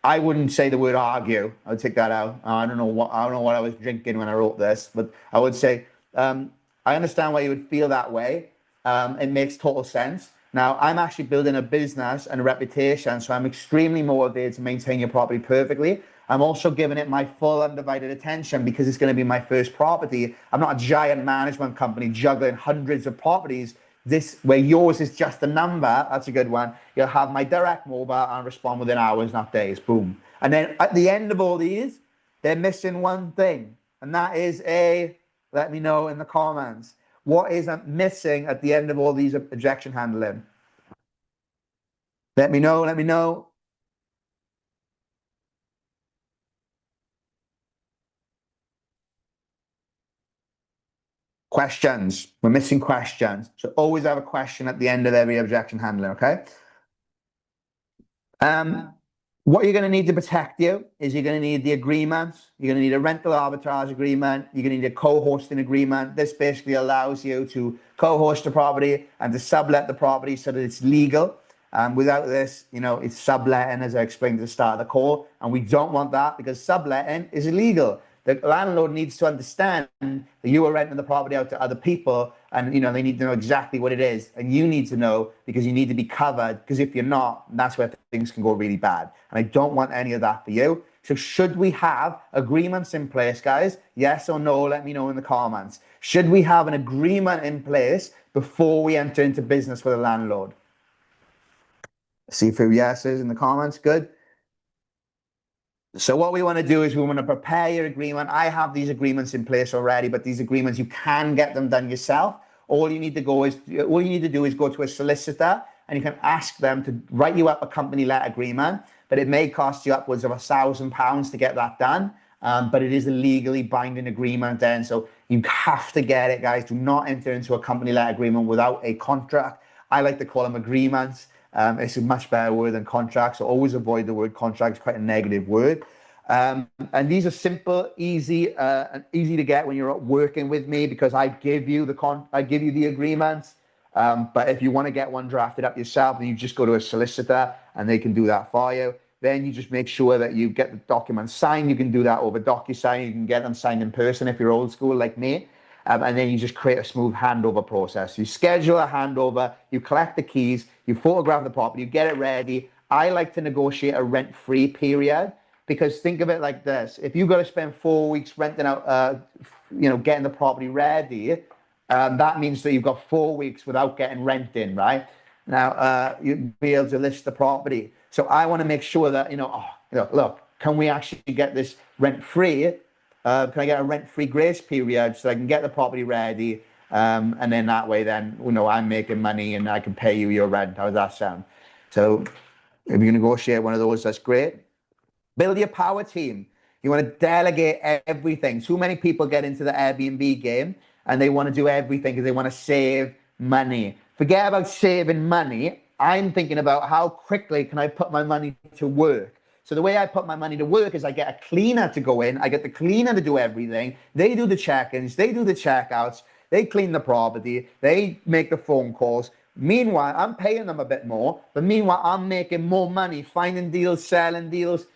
I wouldn't say the word argue. I would take that out. I don't know what I was drinking when I wrote this, but I would say I understand why you would feel that way. It makes total sense. Now, I'm actually building a business and a reputation, so I'm extremely motivated to maintain your property perfectly. I'm also giving it my full undivided attention because it's going to be my first property. I'm not a giant management company juggling hundreds of properties. Where yours is just a number, that's a good one. You'll have my direct mobile and respond within hours, not days. Boom. And then at the end of all these, they're missing one thing, and that is let me know in the comments. What is missing at the end of all these objection handling? Let me know. Questions. We're missing questions. So always have a question at the end of every objection handling, okay? What you're going to need to protect you is you're going to need the agreements. You're going to need a rental arbitrage agreement. You're going to need a co-hosting agreement. This basically allows you to co-host the property and to sublet the property so that it's legal. Without this, it's subletting, as I explained at the start of the call. And we don't want that because subletting is illegal. The landlord needs to understand that you are renting the property out to other people, and they need to know exactly what it is, and you need to know because you need to be covered, because if you're not, that's where things can go really bad, and I don't want any of that for you. So should we have agreements in place, guys? Yes or no? Let me know in the comments. Should we have an agreement in place before we enter into business with a landlord? See a few yeses in the comments. Good. So what we want to do is we want to prepare your agreement. I have these agreements in place already, but these agreements, you can get them done yourself. All you need to do is go to a solicitor and you can ask them to write you up a company let agreement, but it may cost you upwards of £1,000 to get that done. But it is a legally binding agreement then. So you have to get it, guys. Do not enter into a company let agreement without a contract. I like to call them agreements. It's a much better word than contract, so always avoid the word contract. It's quite a negative word. And these are simple, easy, and easy to get when you're working with me, because I give you the agreements. But if you want to get one drafted up yourself, then you just go to a solicitor and they can do that for you. Then you just make sure that you get the documents signed. You can do that over DocuSign. You can get them signed in person if you're old school like me. And then you just create a smooth handover process. You schedule a handover, you collect the keys, you photograph the property, you get it ready. I like to negotiate a rent-free period, because think of it like this. If you've got to spend 4 weeks renting out, getting the property ready, that means that you've got 4 weeks without getting rent in, right? Now, you'll be able to list the property. So I want to make sure that, look, can we actually get this rent-free? Can I get a rent-free grace period so I can get the property ready? And then that way, then, I'm making money and I can pay you your rent. How does that sound? So if you negotiate one of those, that's great. Build your power team. You want to delegate everything. Too many people get into the Airbnb game and they want to do everything because they want to save money. Forget about saving money. I'm thinking about how quickly can I put my money to work. So the way I put my money to work is I get a cleaner to go in. I get the cleaner to do everything. They do the check-ins. They do the check-outs. They clean the property. They make the phone calls. Meanwhile, I'm paying them a bit more. But meanwhile, I'm making more money, finding deals, selling deals,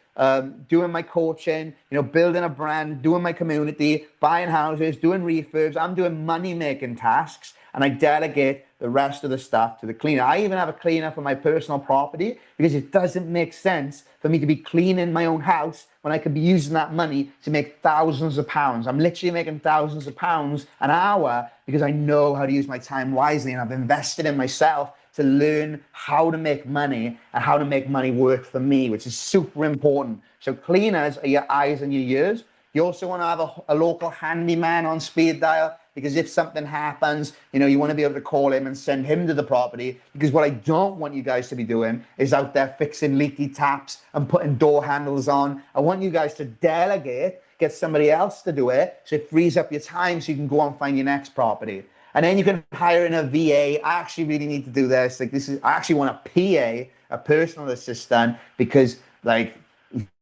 doing my coaching, building a brand, doing my community, buying houses, doing refurbs. I'm doing money-making tasks, and I delegate the rest of the stuff to the cleaner. I even have a cleaner for my personal property because it doesn't make sense for me to be cleaning my own house when I could be using that money to make thousands of pounds. I'm literally making thousands of pounds an hour because I know how to use my time wisely, and I've invested in myself to learn how to make money and how to make money work for me, which is super important. So cleaners are your eyes and your ears. You also want to have a local handyman on speed dial, because if something happens, you want to be able to call him and send him to the property. Because what I don't want you guys to be doing is out there fixing leaky taps and putting door handles on. I want you guys to delegate, get somebody else to do it, so it frees up your time so you can go on and find your next property. And then you can hire in a VA. I actually really need to do this. I actually want a PA, a personal assistant, because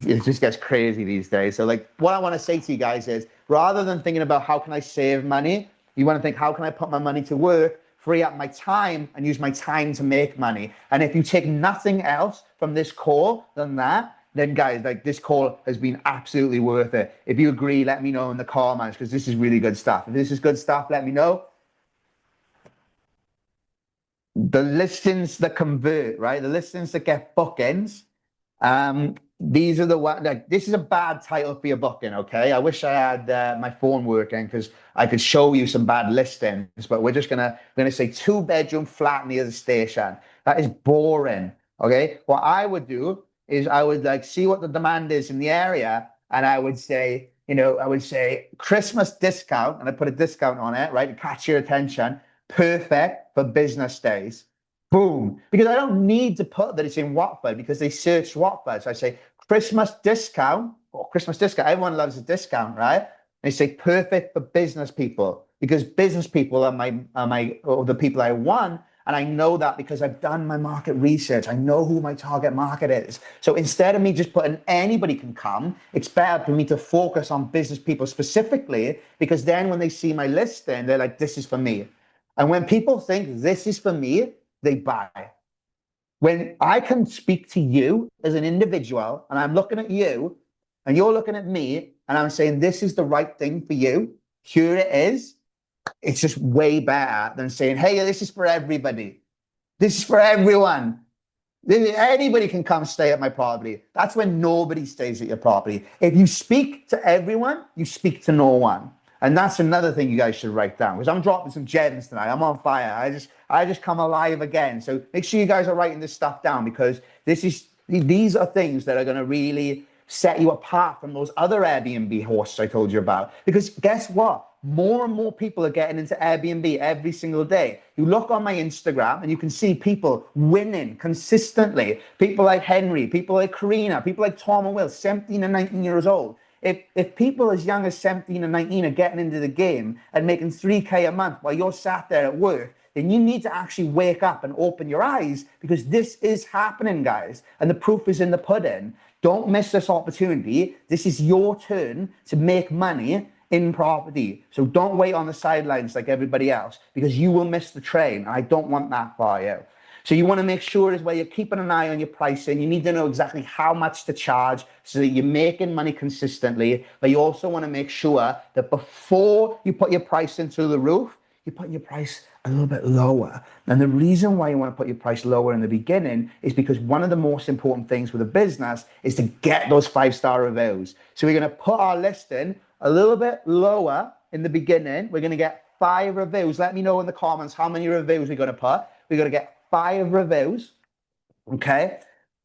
it just gets crazy these days. So what I want to say to you guys is, rather than thinking about how can I save money, you want to think, how can I put my money to work, free up my time, and use my time to make money? And if you take nothing else from this call than that, then guys, this call has been absolutely worth it. If you agree, let me know in the comments, because this is really good stuff. If this is good stuff, let me know. The listings that convert, right? The listings that get bookings. These are the one. This is a bad title for your booking. Okay, I wish I had my phone working, because I could show you some bad listings. But we're gonna say 2-bedroom flat near the station. That is boring. Okay, what I would do is I would see what the demand is in the area, and I would say, Christmas discount, and I put a discount on it, right, to catch your attention. Perfect for business days. Boom. Because I don't need to put that it's in Watford, because they search Watford. So I say Christmas discount, or Christmas discount. Everyone loves a discount, right? They say perfect for business people, because business people are the people I want. And I know that because I've done my market research. I know who my target market is. So instead of me just putting anybody can come, it's better for me to focus on business people specifically, because then when they see my listing, they're like, this is for me. And when people think this is for me, they buy. When I can speak to you as an individual, and I'm looking at you and you're looking at me, and I'm saying, this is the right thing for you, here it is. It's just way better than saying, hey, this is for everybody. This is for everyone. Anybody can come stay at my property. That's when nobody stays at your property. If you speak to everyone, you speak to no one. And that's another thing you guys should write down, because I'm dropping some gems tonight. I'm on fire. I just come alive again. So make sure you guys are writing this stuff down, because these are things that are going to really set you apart from those other Airbnb hosts I told you about. Because guess what? More and more people are getting into Airbnb every single day. You look on my Instagram and you can see people winning consistently. People like Henry, people like Karina, people like Tom and Will, 17 and 19 years old. If people as young as 17 and 19 are getting into the game and making 3K a month while you're sat there at work, then you need to actually wake up and open your eyes, because this is happening, guys. And the proof is in the pudding. Don't miss this opportunity. This is your turn to make money in property. So don't wait on the sidelines like everybody else, because you will miss the train. I don't want that for you. So you want to make sure is where you're keeping an eye on your pricing. You need to know exactly how much to charge so that you're making money consistently. But you also want to make sure that before you put your pricing through the roof, you put your price a little bit lower. And the reason why you want to put your price lower in the beginning is because one of the most important things with a business is to get those 5-star reviews. So we're going to put our listing a little bit lower in the beginning. We're going to get 5 reviews. Let me know in the comments how many reviews we're going to put. We're going to get 5 reviews, okay?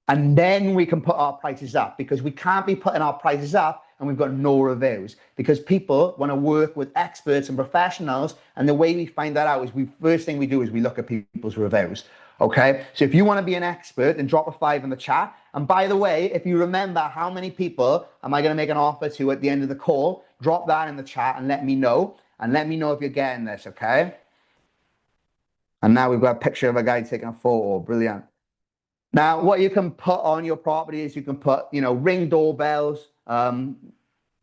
And then we can put our prices up, because we can't be putting our prices up and we've got no reviews, because people want to work with experts and professionals. And the way we find that out is first thing we do is we look at people's reviews. Okay, so if you want to be an expert, then drop a 5 in the chat. And by the way, if you remember how many people am I going to make an offer to at the end of the call, drop that in the chat and let me know. And let me know if you're getting this, okay? And now we've got a picture of a guy taking a photo. Brilliant. Now, what you can put on your property is you can put, ring doorbells,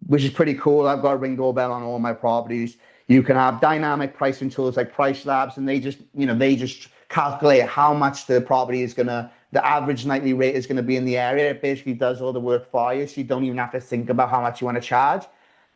which is pretty cool. I've got a ring doorbell on all my properties. You can have dynamic pricing tools like Price Labs, and they just calculate how much the property is the average nightly rate is going to be in the area. It basically does all the work for you, so you don't even have to think about how much you want to charge.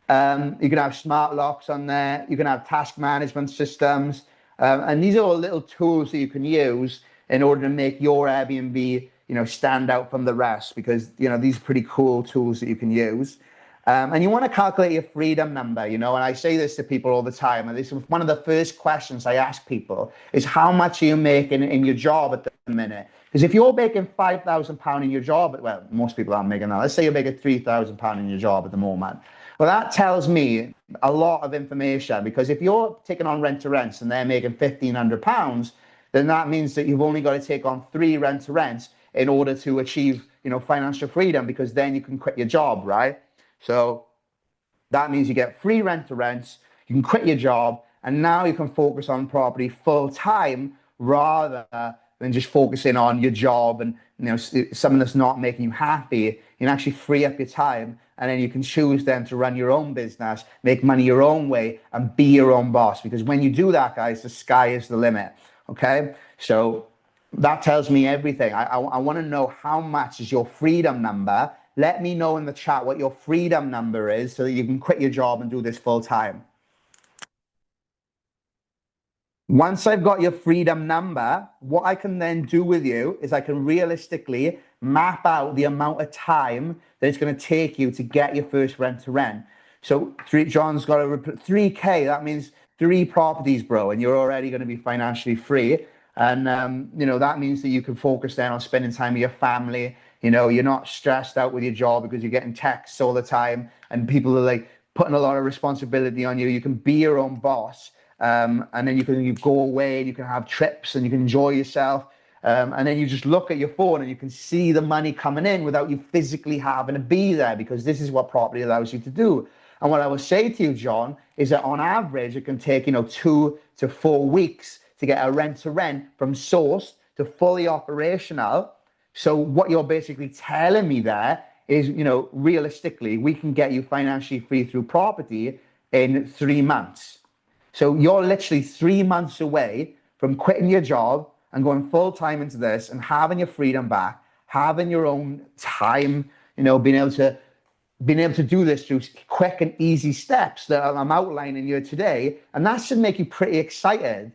You can have smart locks on there. You can have task management systems. And these are all little tools that you can use in order to make your Airbnb, stand out from the rest, because, these are pretty cool tools that you can use. And you want to calculate your freedom number, and I say this to people all the time. And this is one of the first questions I ask people is, how much are you making in your job at the minute? Because if you're making £5,000 in your job, well, most people aren't making that. Let's say you're making £3,000 in your job at the moment. Well, that tells me a lot of information, because if you're taking on rent-to-rents and they're making £1,500, then that means that you've only got to take on 3 rent-to-rents in order to achieve, financial freedom, because then you can quit your job, right? So that means you get 3 rent-to-rents, you can quit your job, and now you can focus on property full time rather than just focusing on your job and something that's not making you happy. You can actually free up your time, and then you can choose then to run your own business, make money your own way, and be your own boss. Because when you do that, guys, the sky is the limit. Okay, so that tells me everything. I want to know, how much is your freedom number? Let me know in the chat what your freedom number is, so that you can quit your job and do this full time. Once I've got your freedom number, what I can then do with you is I can realistically map out the amount of time that it's going to take you to get your first rent-to-rent. So John's got 3K. That means 3 properties, bro, and you're already going to be financially free. And, that means that you can focus then on spending time with your family. You're not stressed out with your job because you're getting texts all the time and people are like putting a lot of responsibility on you. You can be your own boss. And then you go away and you can have trips and you can enjoy yourself. And then you just look at your phone and you can see the money coming in without you physically having to be there, because this is what property allows you to do. And what I will say to you, John, is that on average, it can take, 2 to 4 weeks to get a rent-to-rent from source to fully operational. So what you're basically telling me there is, realistically, we can get you financially free through property in 3 months. So you're literally 3 months away from quitting your job and going full time into this and having your freedom back, having your own time, being able to do this through quick and easy steps that I'm outlining here today. And that should make you pretty excited.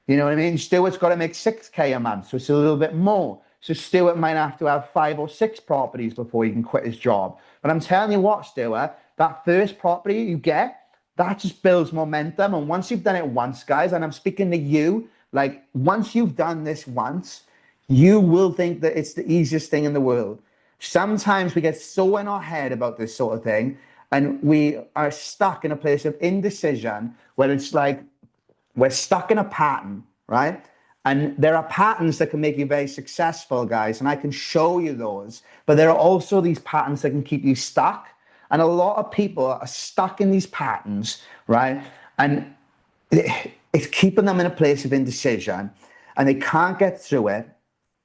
You know what I mean? Stuart's got to make 6K a month, so it's a little bit more. So Stuart might have to have 5 or 6 properties before he can quit his job. But I'm telling you what, Stuart, that first property you get, that just builds momentum. And once you've done it once, guys, and I'm speaking to you, like, once you've done this once, you will think that it's the easiest thing in the world. Sometimes we get so in our head about this sort of thing, and we are stuck in a place of indecision where it's like we're stuck in a pattern, right? And there are patterns that can make you very successful, guys, and I can show you those. But there are also these patterns that can keep you stuck. And a lot of people are stuck in these patterns, right? And it's keeping them in a place of indecision, and they can't get through it.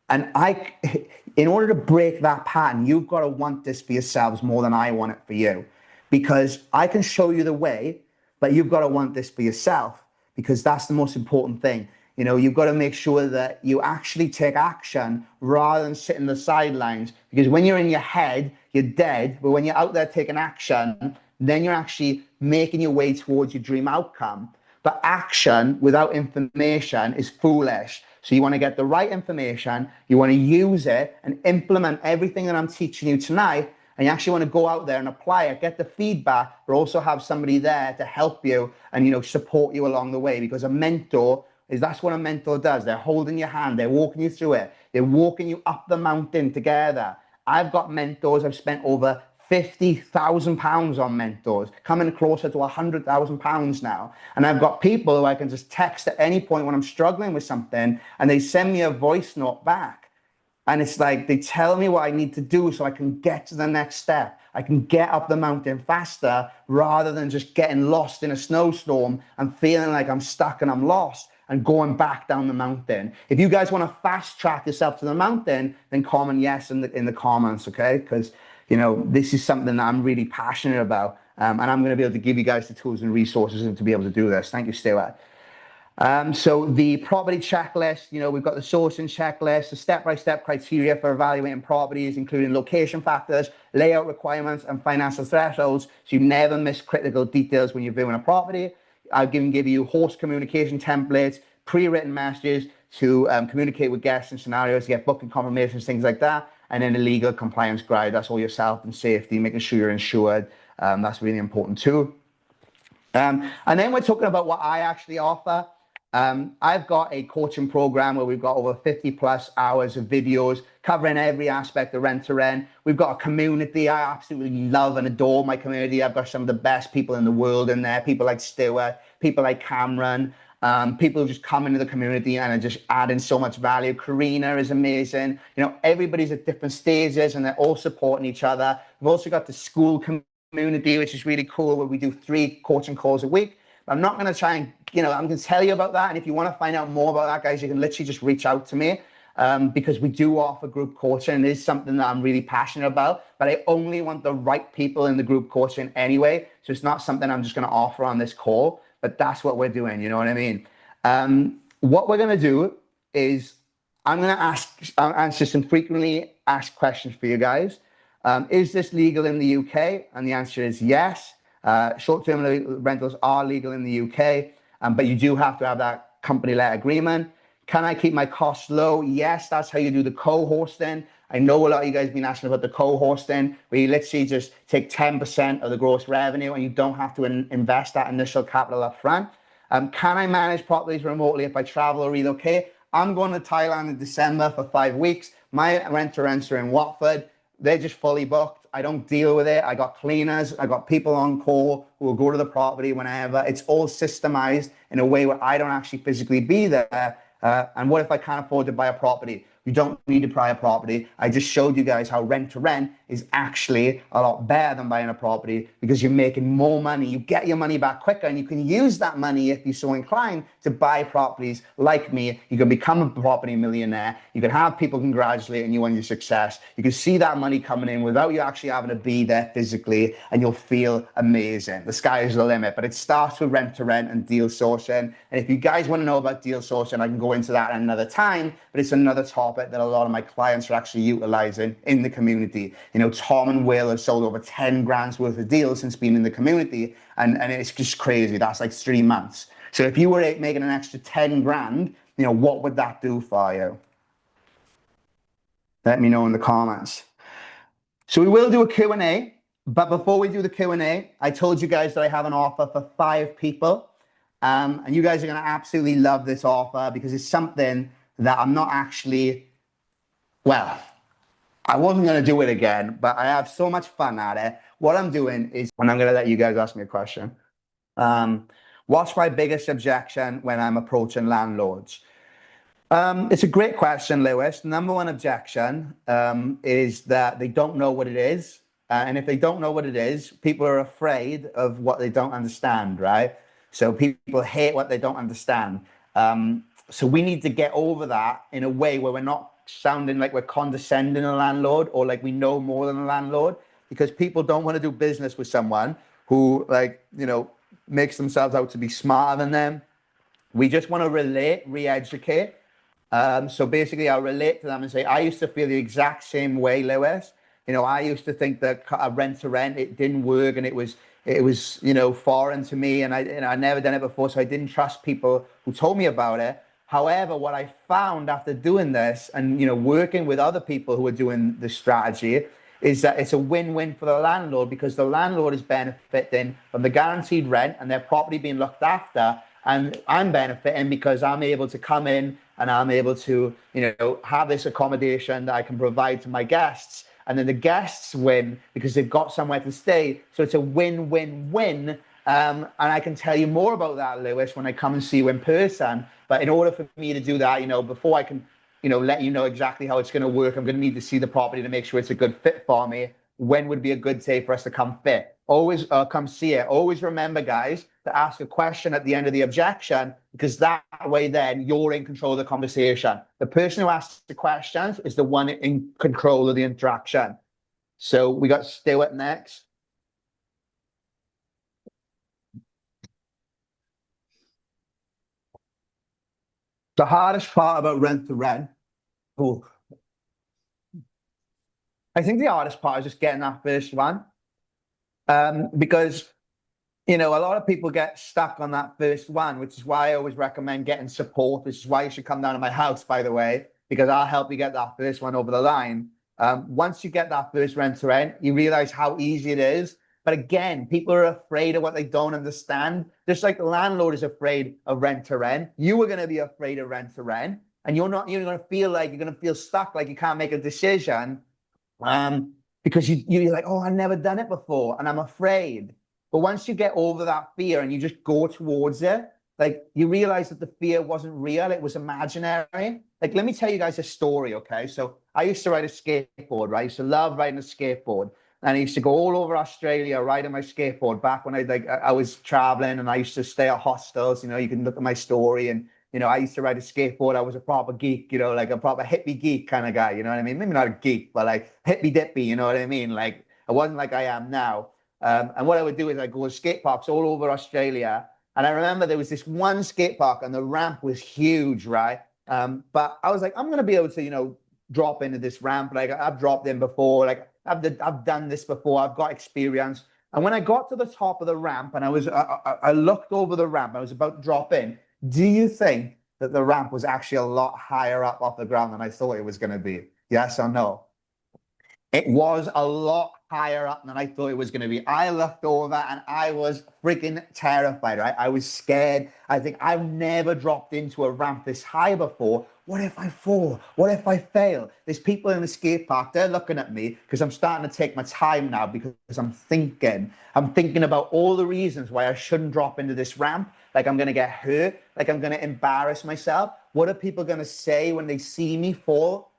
And in order to break that pattern, you've got to want this for yourselves more than I want it for you. Because I can show you the way, but you've got to want this for yourself, because that's the most important thing. You've got to make sure that you actually take action rather than sit in the sidelines. Because when you're in your head, you're dead. But when you're out there taking action, then you're actually making your way towards your dream outcome. But action without information is foolish. So you want to get the right information, you want to use it and implement everything that I'm teaching you tonight. And you actually want to go out there and apply it, get the feedback, but also have somebody there to help you and, support you along the way. Because a mentor, that's what a mentor does. They're holding your hand. They're walking you through it. They're walking you up the mountain together. I've got mentors. I've spent over £50,000 on mentors, coming closer to £100,000 now. And I've got people who I can just text at any point when I'm struggling with something, and they send me a voice note back. And it's like they tell me what I need to do so I can get to the next step. I can get up the mountain faster rather than just getting lost in a snowstorm and feeling like I'm stuck and I'm lost and going back down the mountain. If you guys want to fast track yourself to the mountain, then comment yes in the comments, okay? Because, this is something that I'm really passionate about. And I'm going to be able to give you guys the tools and resources to be able to do this. Thank you, Stuart. So the property checklist, we've got the sourcing checklist, the step-by-step criteria for evaluating properties, including location factors, layout requirements, and financial thresholds. So you never miss critical details when you're viewing a property. I'll give you host communication templates, pre-written messages to communicate with guests in scenarios to get booking confirmations, things like that. And then a legal compliance guide. That's all your health and safety, making sure you're insured. That's really important too. And then we're talking about what I actually offer. I've got a coaching program where we've got over 50 plus hours of videos covering every aspect of rent to rent. We've got a community. I absolutely love and adore my community. I've got some of the best people in the world in there. People like Stuart, people like Cameron, people who just come into the community and are just adding so much value. Karina is amazing. Everybody's at different stages and they're all supporting each other. We've also got the Skool community, which is really cool, where we do 3 coaching calls a week. I'm not going to try and, I'm going to tell you about that. And if you want to find out more about that, guys, you can literally just reach out to me because we do offer group coaching. It is something that I'm really passionate about, but I only want the right people in the group coaching anyway. So it's not something I'm just going to offer on this call, but that's what we're doing. You know what I mean? What we're going to do is I'm going to answer some frequently asked questions for you guys. Is this legal in the UK? And the answer is yes. Short-term rentals are legal in the UK, but you do have to have that company-led agreement. Can I keep my costs low? Yes, that's how you do the co-hosting. I know a lot of you guys have been asking about the co-hosting, where you literally just take 10% of the gross revenue and you don't have to invest that initial capital up front. Can I manage properties remotely if I travel or relocate? I'm going to Thailand in December for 5 weeks. My rent-to-rents are in Watford. They're just fully booked. I don't deal with it. I got cleaners. I got people on call who will go to the property whenever. It's all systemized in a way where I don't actually physically be there. And what if I can't afford to buy a property? You don't need to buy a property. I just showed you guys how rent to rent is actually a lot better than buying a property because you're making more money. You get your money back quicker and you can use that money, if you're so inclined, to buy properties like me. You can become a property millionaire. You can have people congratulating you on your success. You can see that money coming in without you actually having to be there physically, and you'll feel amazing. The sky is the limit, but it starts with rent to rent and deal sourcing. And if you guys want to know about deal sourcing, I can go into that another time, but it's another topic that a lot of my clients are actually utilizing in the community. Tom and Will have sold over 10 grand's worth of deals since being in the community, and it's just crazy. That's like 3 months. So if you were making an extra 10 grand, what would that do for you? Let me know in the comments. So we will do a Q&A, but before we do the Q&A, I told you guys that I have an offer for 5 people. And you guys are going to absolutely love this offer because it's something that I'm not actually, I wasn't going to do it again, but I have so much fun at it. What I'm doing is, and I'm going to let you guys ask me a question. What's my biggest objection when I'm approaching landlords? It's a great question, Lewis. Number one objection is that they don't know what it is. And if they don't know what it is, people are afraid of what they don't understand, right? So people hate what they don't understand. So we need to get over that in a way where we're not sounding like we're condescending a landlord or like we know more than a landlord, because people don't want to do business with someone who makes themselves out to be smarter than them. We just want to relate, re-educate. So basically I'll relate to them and say, I used to feel the exact same way, Lewis. I used to think that rent to rent, it didn't work, and it was foreign to me, and I'd never done it before, so I didn't trust people who told me about it. However, what I found after doing this and working with other people who are doing this strategy is that it's a win-win for the landlord, because the landlord is benefiting from the guaranteed rent and their property being looked after, and I'm benefiting because I'm able to come in and I'm able to have this accommodation that I can provide to my guests. And then the guests win because they've got somewhere to stay. So it's a win-win-win. And I can tell you more about that, Lewis, when I come and see you in person. But in order for me to do that, before I can, let you know exactly how it's going to work, I'm going to need to see the property to make sure it's a good fit for me. When would be a good day for us to come come see it? Always remember, guys, to ask a question at the end of the objection, because that way then you're in control of the conversation. The person who asks the questions is the one in control of the interaction. So we got Stuart next. The hardest part about rent to rent, oh, I think the hardest part is just getting that first one. Because a lot of people get stuck on that first one, which is why I always recommend getting support. Which is why you should come down to my house, by the way, because I'll help you get that first one over the line. Once you get that first rent to rent, you realize how easy it is. But again, people are afraid of what they don't understand. Just like the landlord is afraid of rent to rent, you are going to be afraid of rent to rent, and you're going to feel like you're going to feel stuck, like you can't make a decision, because you're like, oh, I've never done it before, and I'm afraid. But once you get over that fear and you just go towards it, like you realize that the fear wasn't real, it was imaginary. Like, let me tell you guys a story, okay? So I used to ride a skateboard, right? I used to love riding a skateboard. And I used to go all over Australia riding my skateboard back when I was traveling, and I used to stay at hostels. You can look at my story, and I used to ride a skateboard. I was a proper geek, like a proper hippie geek kind of guy, you know what I mean? Maybe not a geek, but like hippie dippy, you know what I mean? Like I wasn't like I am now. And what I would do is I'd go to skate parks all over Australia. And I remember there was this one skate park and the ramp was huge, right? But I was like, I'm going to be able to, drop into this ramp. Like I've dropped in before, like I've done this before. I've got experience. And when I got to the top of the ramp and I looked over the ramp, I was about to drop in. Do you think that the ramp was actually a lot higher up off the ground than I thought it was going to be? Yes or no? It was a lot higher up than I thought it was going to be. I looked over and I was freaking terrified, right? I was scared. I think I've never dropped into a ramp this high before. What if I fall? What if I fail? There's people in the skate park, they're looking at me because I'm starting to take my time now because I'm thinking about all the reasons why I shouldn't drop into this ramp. Like I'm going to get hurt, like I'm going to embarrass myself. What are people going to say when they see me fall,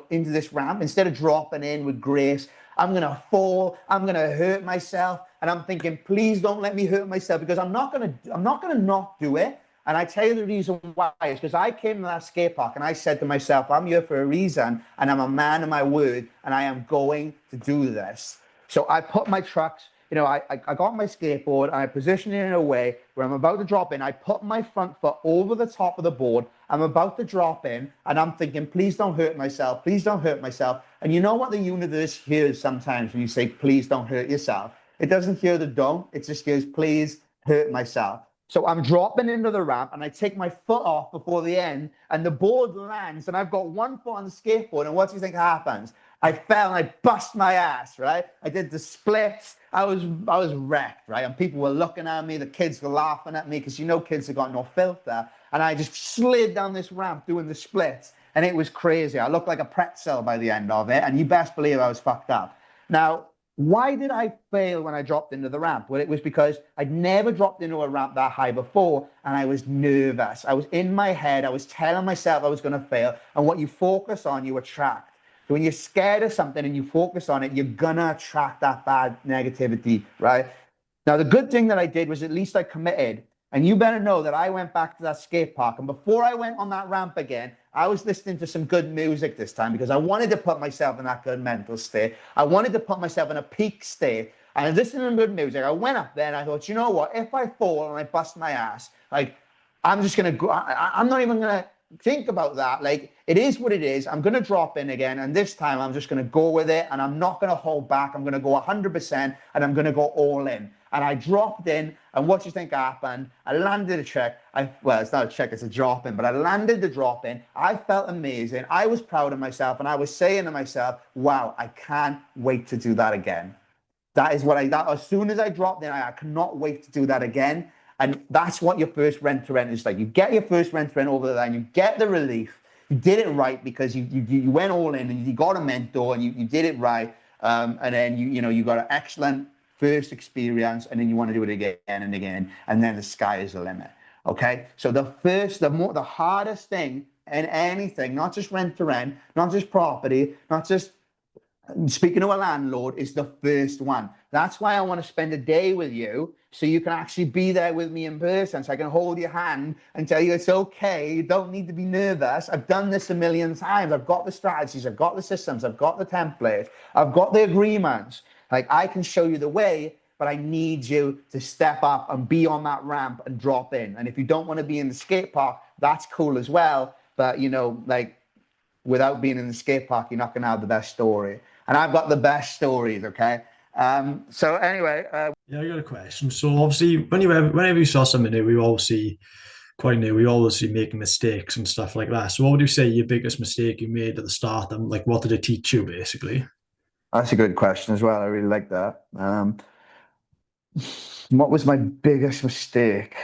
into this ramp? Instead of dropping in with grace, I'm going to fall, I'm going to hurt myself. And I'm thinking, please don't let me hurt myself, because I'm not going to not do it. And I tell you the reason why is because I came to that skate park and I said to myself, I'm here for a reason and I'm a man of my word and I am going to do this. So I put my trucks, I got my skateboard and I positioned it in a way where I'm about to drop in. I put my front foot over the top of the board. I'm about to drop in and I'm thinking, please don't hurt myself. Please don't hurt myself. And you know what the universe hears sometimes when you say, please don't hurt yourself? It doesn't hear the don't. It just hears, please hurt myself. So I'm dropping into the ramp and I take my foot off before the end and the board lands and I've got one foot on the skateboard. And what do you think happens? I fell and I bust my ass, right? I did the splits. I was wrecked, right? And people were looking at me. The kids were laughing at me because kids have got no filter. And I just slid down this ramp doing the splits. And it was crazy. I looked like a pretzel by the end of it. And you best believe I was fucked up. Now, why did I fail when I dropped into the ramp? Well, it was because I'd never dropped into a ramp that high before, and I was nervous. I was in my head. I was telling myself I was going to fail. And what you focus on, you attract. So when you're scared of something and you focus on it, you're going to attract that bad negativity, right? Now, the good thing that I did was at least I committed. And you better know that I went back to that skate park. And before I went on that ramp again, I was listening to some good music this time because I wanted to put myself in that good mental state. I wanted to put myself in a peak state. And listening to good music, I went up there and I thought, you know what? If I fall and I bust my ass, like, I'm just going to go. I'm not even going to think about that. Like, it is what it is. I'm going to drop in again. And this time I'm just going to go with it. And I'm not going to hold back. I'm going to go 100% and I'm going to go all in. And I dropped in, and what do you think happened? I landed a check. Well, it's not a check, it's a drop in, but I landed the drop in. I felt amazing. I was proud of myself, and I was saying to myself, wow, I can't wait to do that again. That is what as soon as I dropped in, I cannot wait to do that again. And that's what your first rent to rent is like. You get your first rent to rent over the line, you get the relief. You did it right because you went all in and you got a mentor and you did it right. And then you got an excellent first experience, and then you want to do it again and again, and then the sky is the limit. Okay, so the hardest thing in anything, not just rent to rent, not just property, not just speaking to a landlord, is the first one. That's why I want to spend a day with you, so you can actually be there with me in person, so I can hold your hand and tell you it's okay. You don't need to be nervous. I've done this a million times. I've got the strategies, I've got the systems, I've got the templates, I've got the agreements. Like, I can show you the way, but I need you to step up and be on that ramp and drop in. And if you don't want to be in the skate park, that's cool as well. But, you know, like, without being in the skate park, you're not going to have the best story. And I've got the best stories, okay? So anyway, Yeah, I got a question. So obviously, whenever you saw something new, we all see quite new. We always see making mistakes and stuff like that. So what would you say your biggest mistake you made at the start, and like what did it teach you basically? that's a good question as well. I really like that. What was my biggest mistake?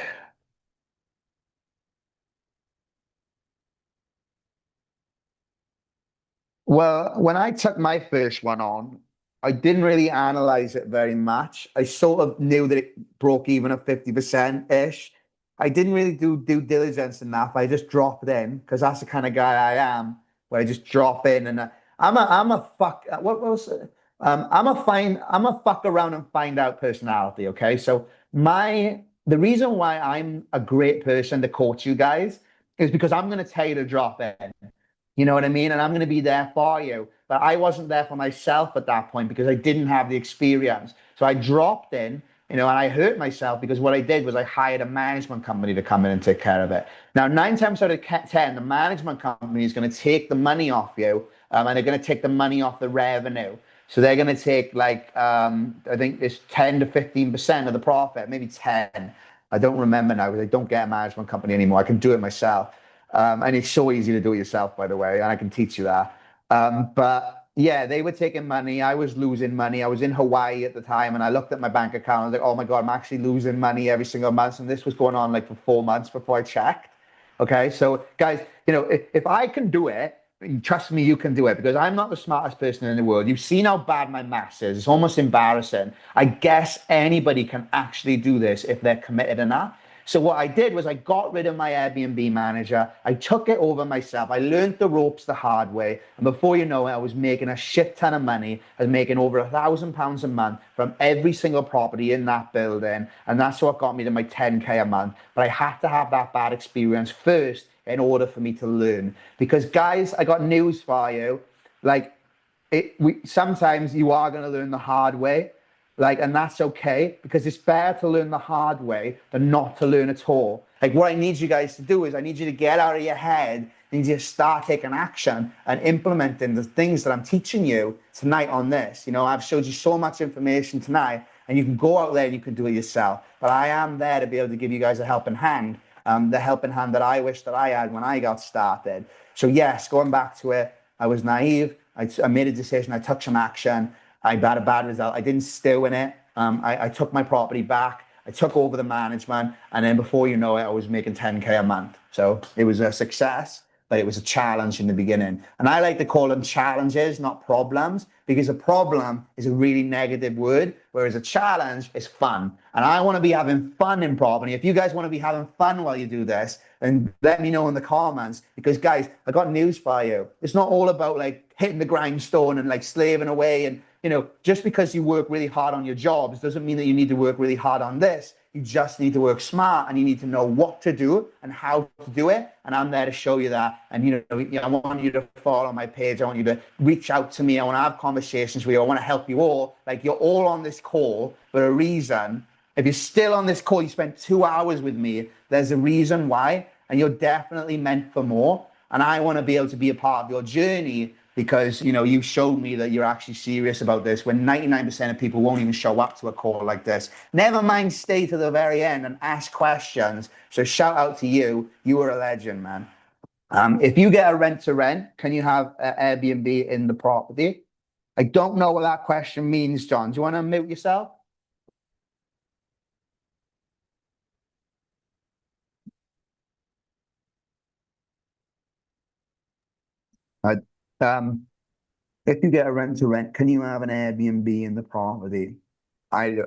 Well, when I took my first one on, I didn't really analyze it very much. I sort of knew that it broke even at 50% ish. I didn't really do due diligence enough. I just dropped in because that's the kind of guy I am, where I just drop in and I'm a fuck. What was it? I'm a fuck around and find out personality. Okay, so the reason why I'm a great person to coach you guys is because I'm going to tell you to drop in. You know what I mean? And I'm going to be there for you. But I wasn't there for myself at that point because I didn't have the experience. So I dropped in, you know, and I hurt myself because what I did was I hired a management company to come in and take care of it. Now, 9 times out of 10, the management company is going to take the money off you, and they're going to take the money off the revenue. So they're going to take like, I think it's 10 to 15% of the profit, maybe 10. I don't remember now because I don't get a management company anymore. I can do it myself. And it's so easy to do it yourself, by the way, and I can teach you that. But yeah, they were taking money. I was losing money. I was in Hawaii at the time, and I looked at my bank account. I was like, oh my God, I'm actually losing money every single month. And this was going on like for 4 months before I checked. Okay, so guys, you know, if I can do it, trust me, you can do it because I'm not the smartest person in the world. You've seen how bad my maths is. It's almost embarrassing. I guess anybody can actually do this if they're committed enough. So what I did was I got rid of my Airbnb manager. I took it over myself. I learned the ropes the hard way. And before you know it, I was making a shit ton of money. I was making over £1,000 a month from every single property in that building. And that's what got me to my 10K a month. But I had to have that bad experience first in order for me to learn. Because guys, I got news for you. Like, sometimes you are going to learn the hard way. Like, and that's okay because it's better to learn the hard way than not to learn at all. Like, what I need you guys to do is I need you to get out of your head and just start taking action and implementing the things that I'm teaching you tonight on this. You know, I've showed you so much information tonight, and you can go out there and you can do it yourself. But I am there to be able to give you guys a helping hand, the helping hand that I wish that I had when I got started. So yes, going back to it, I was naive. I made a decision. I took some action. I got a bad result. I didn't stew in it. I took my property back. I took over the management. And then before you know it, I was making 10K a month. So it was a success, but it was a challenge in the beginning. And I like to call them challenges, not problems, because a problem is a really negative word, whereas a challenge is fun. And I want to be having fun in property. If you guys want to be having fun while you do this, then let me know in the comments, because guys, I got news for you. It's not all about like hitting the grindstone and like slaving away. And you know, just because you work really hard on your jobs doesn't mean that you need to work really hard on this. You just need to work smart, and you need to know what to do and how to do it. And I'm there to show you that. And, you know, I want you to follow my page. I want you to reach out to me. I want to have conversations with you. I want to help you all. Like, you're all on this call for a reason. If you're still on this call, you spent 2 hours with me, there's a reason why, and you're definitely meant for more. And I want to be able to be a part of your journey because, you know, you showed me that you're actually serious about this when 99% of people won't even show up to a call like this. Never mind stay to the very end and ask questions. So shout out to you. You are a legend, man. If you get a rent to rent, can you have Airbnb in the property? I don't know what that question means, John. Do you want to mute yourself? Uh, um, if you get a rent to rent, can you have an Airbnb in the property? I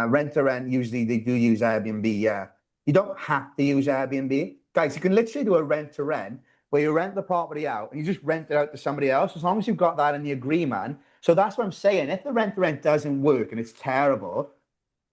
rent to rent, usually they do use Airbnb. Yeah, you don't have to use Airbnb, guys. You can literally do a rent to rent where you rent the property out and you just rent it out to somebody else, as long as you've got that in the agreement. So that's what I'm saying. If the rent to rent doesn't work and it's terrible,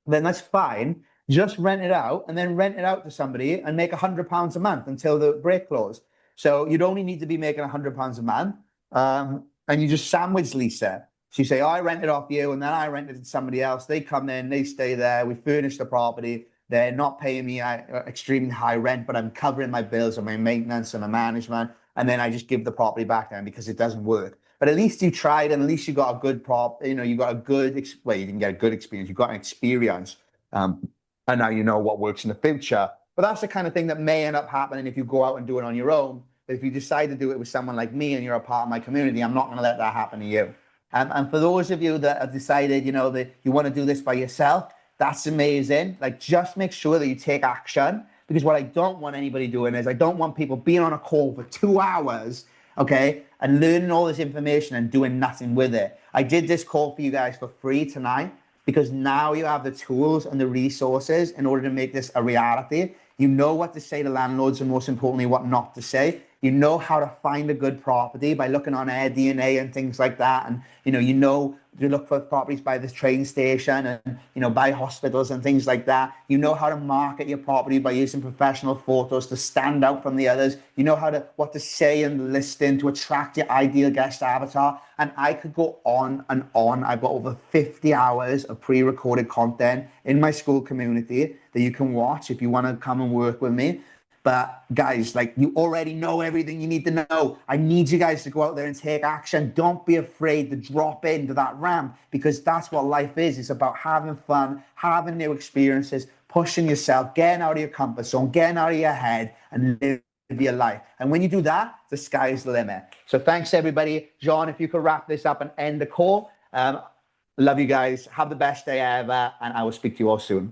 then that's fine. Just rent it out and then rent it out to somebody and make £100 a month until the break close. So you'd only need to be making £100 a month, and you just sandwich lease it. So you say, oh, I rent it off you, and then I rent it to somebody else. They come in, they stay there. We furnish the property. They're not paying me extremely high rent, but I'm covering my bills and my maintenance and my management. And then I just give the property back to them because it doesn't work. But at least you tried, and at least you got a good you got a good, well, you didn't get a good experience. You got an experience. And now you know what works in the future. But that's the kind of thing that may end up happening if you go out and do it on your own. But if you decide to do it with someone like me and you're a part of my community, I'm not going to let that happen to you. And for those of you that have decided, that you want to do this by yourself, that's amazing. Like, just make sure that you take action, because what I don't want anybody doing is I don't want people being on a call for 2 hours, okay, and learning all this information and doing nothing with it. I did this call for you guys for free tonight because now you have the tools and the resources in order to make this a reality. You know what to say to landlords, and most importantly, what not to say. You know how to find a good property by looking on AirDNA and things like that. And, you look for properties by the train station and, by hospitals and things like that. You know how to market your property by using professional photos to stand out from the others. You know what to say in the listing to attract your ideal guest avatar. And I could go on and on. I've got over 50 hours of pre-recorded content in my Skool community that you can watch if you want to come and work with me. But guys, like, you already know everything you need to know. I need you guys to go out there and take action. Don't be afraid to drop into that ramp, because that's what life is. It's about having fun, having new experiences, pushing yourself, getting out of your comfort zone, getting out of your head, and live your life. And when you do that, the sky's the limit. So thanks, everybody. John, if you could wrap this up and end the call. Love you guys. Have the best day ever, and I will speak to you all soon.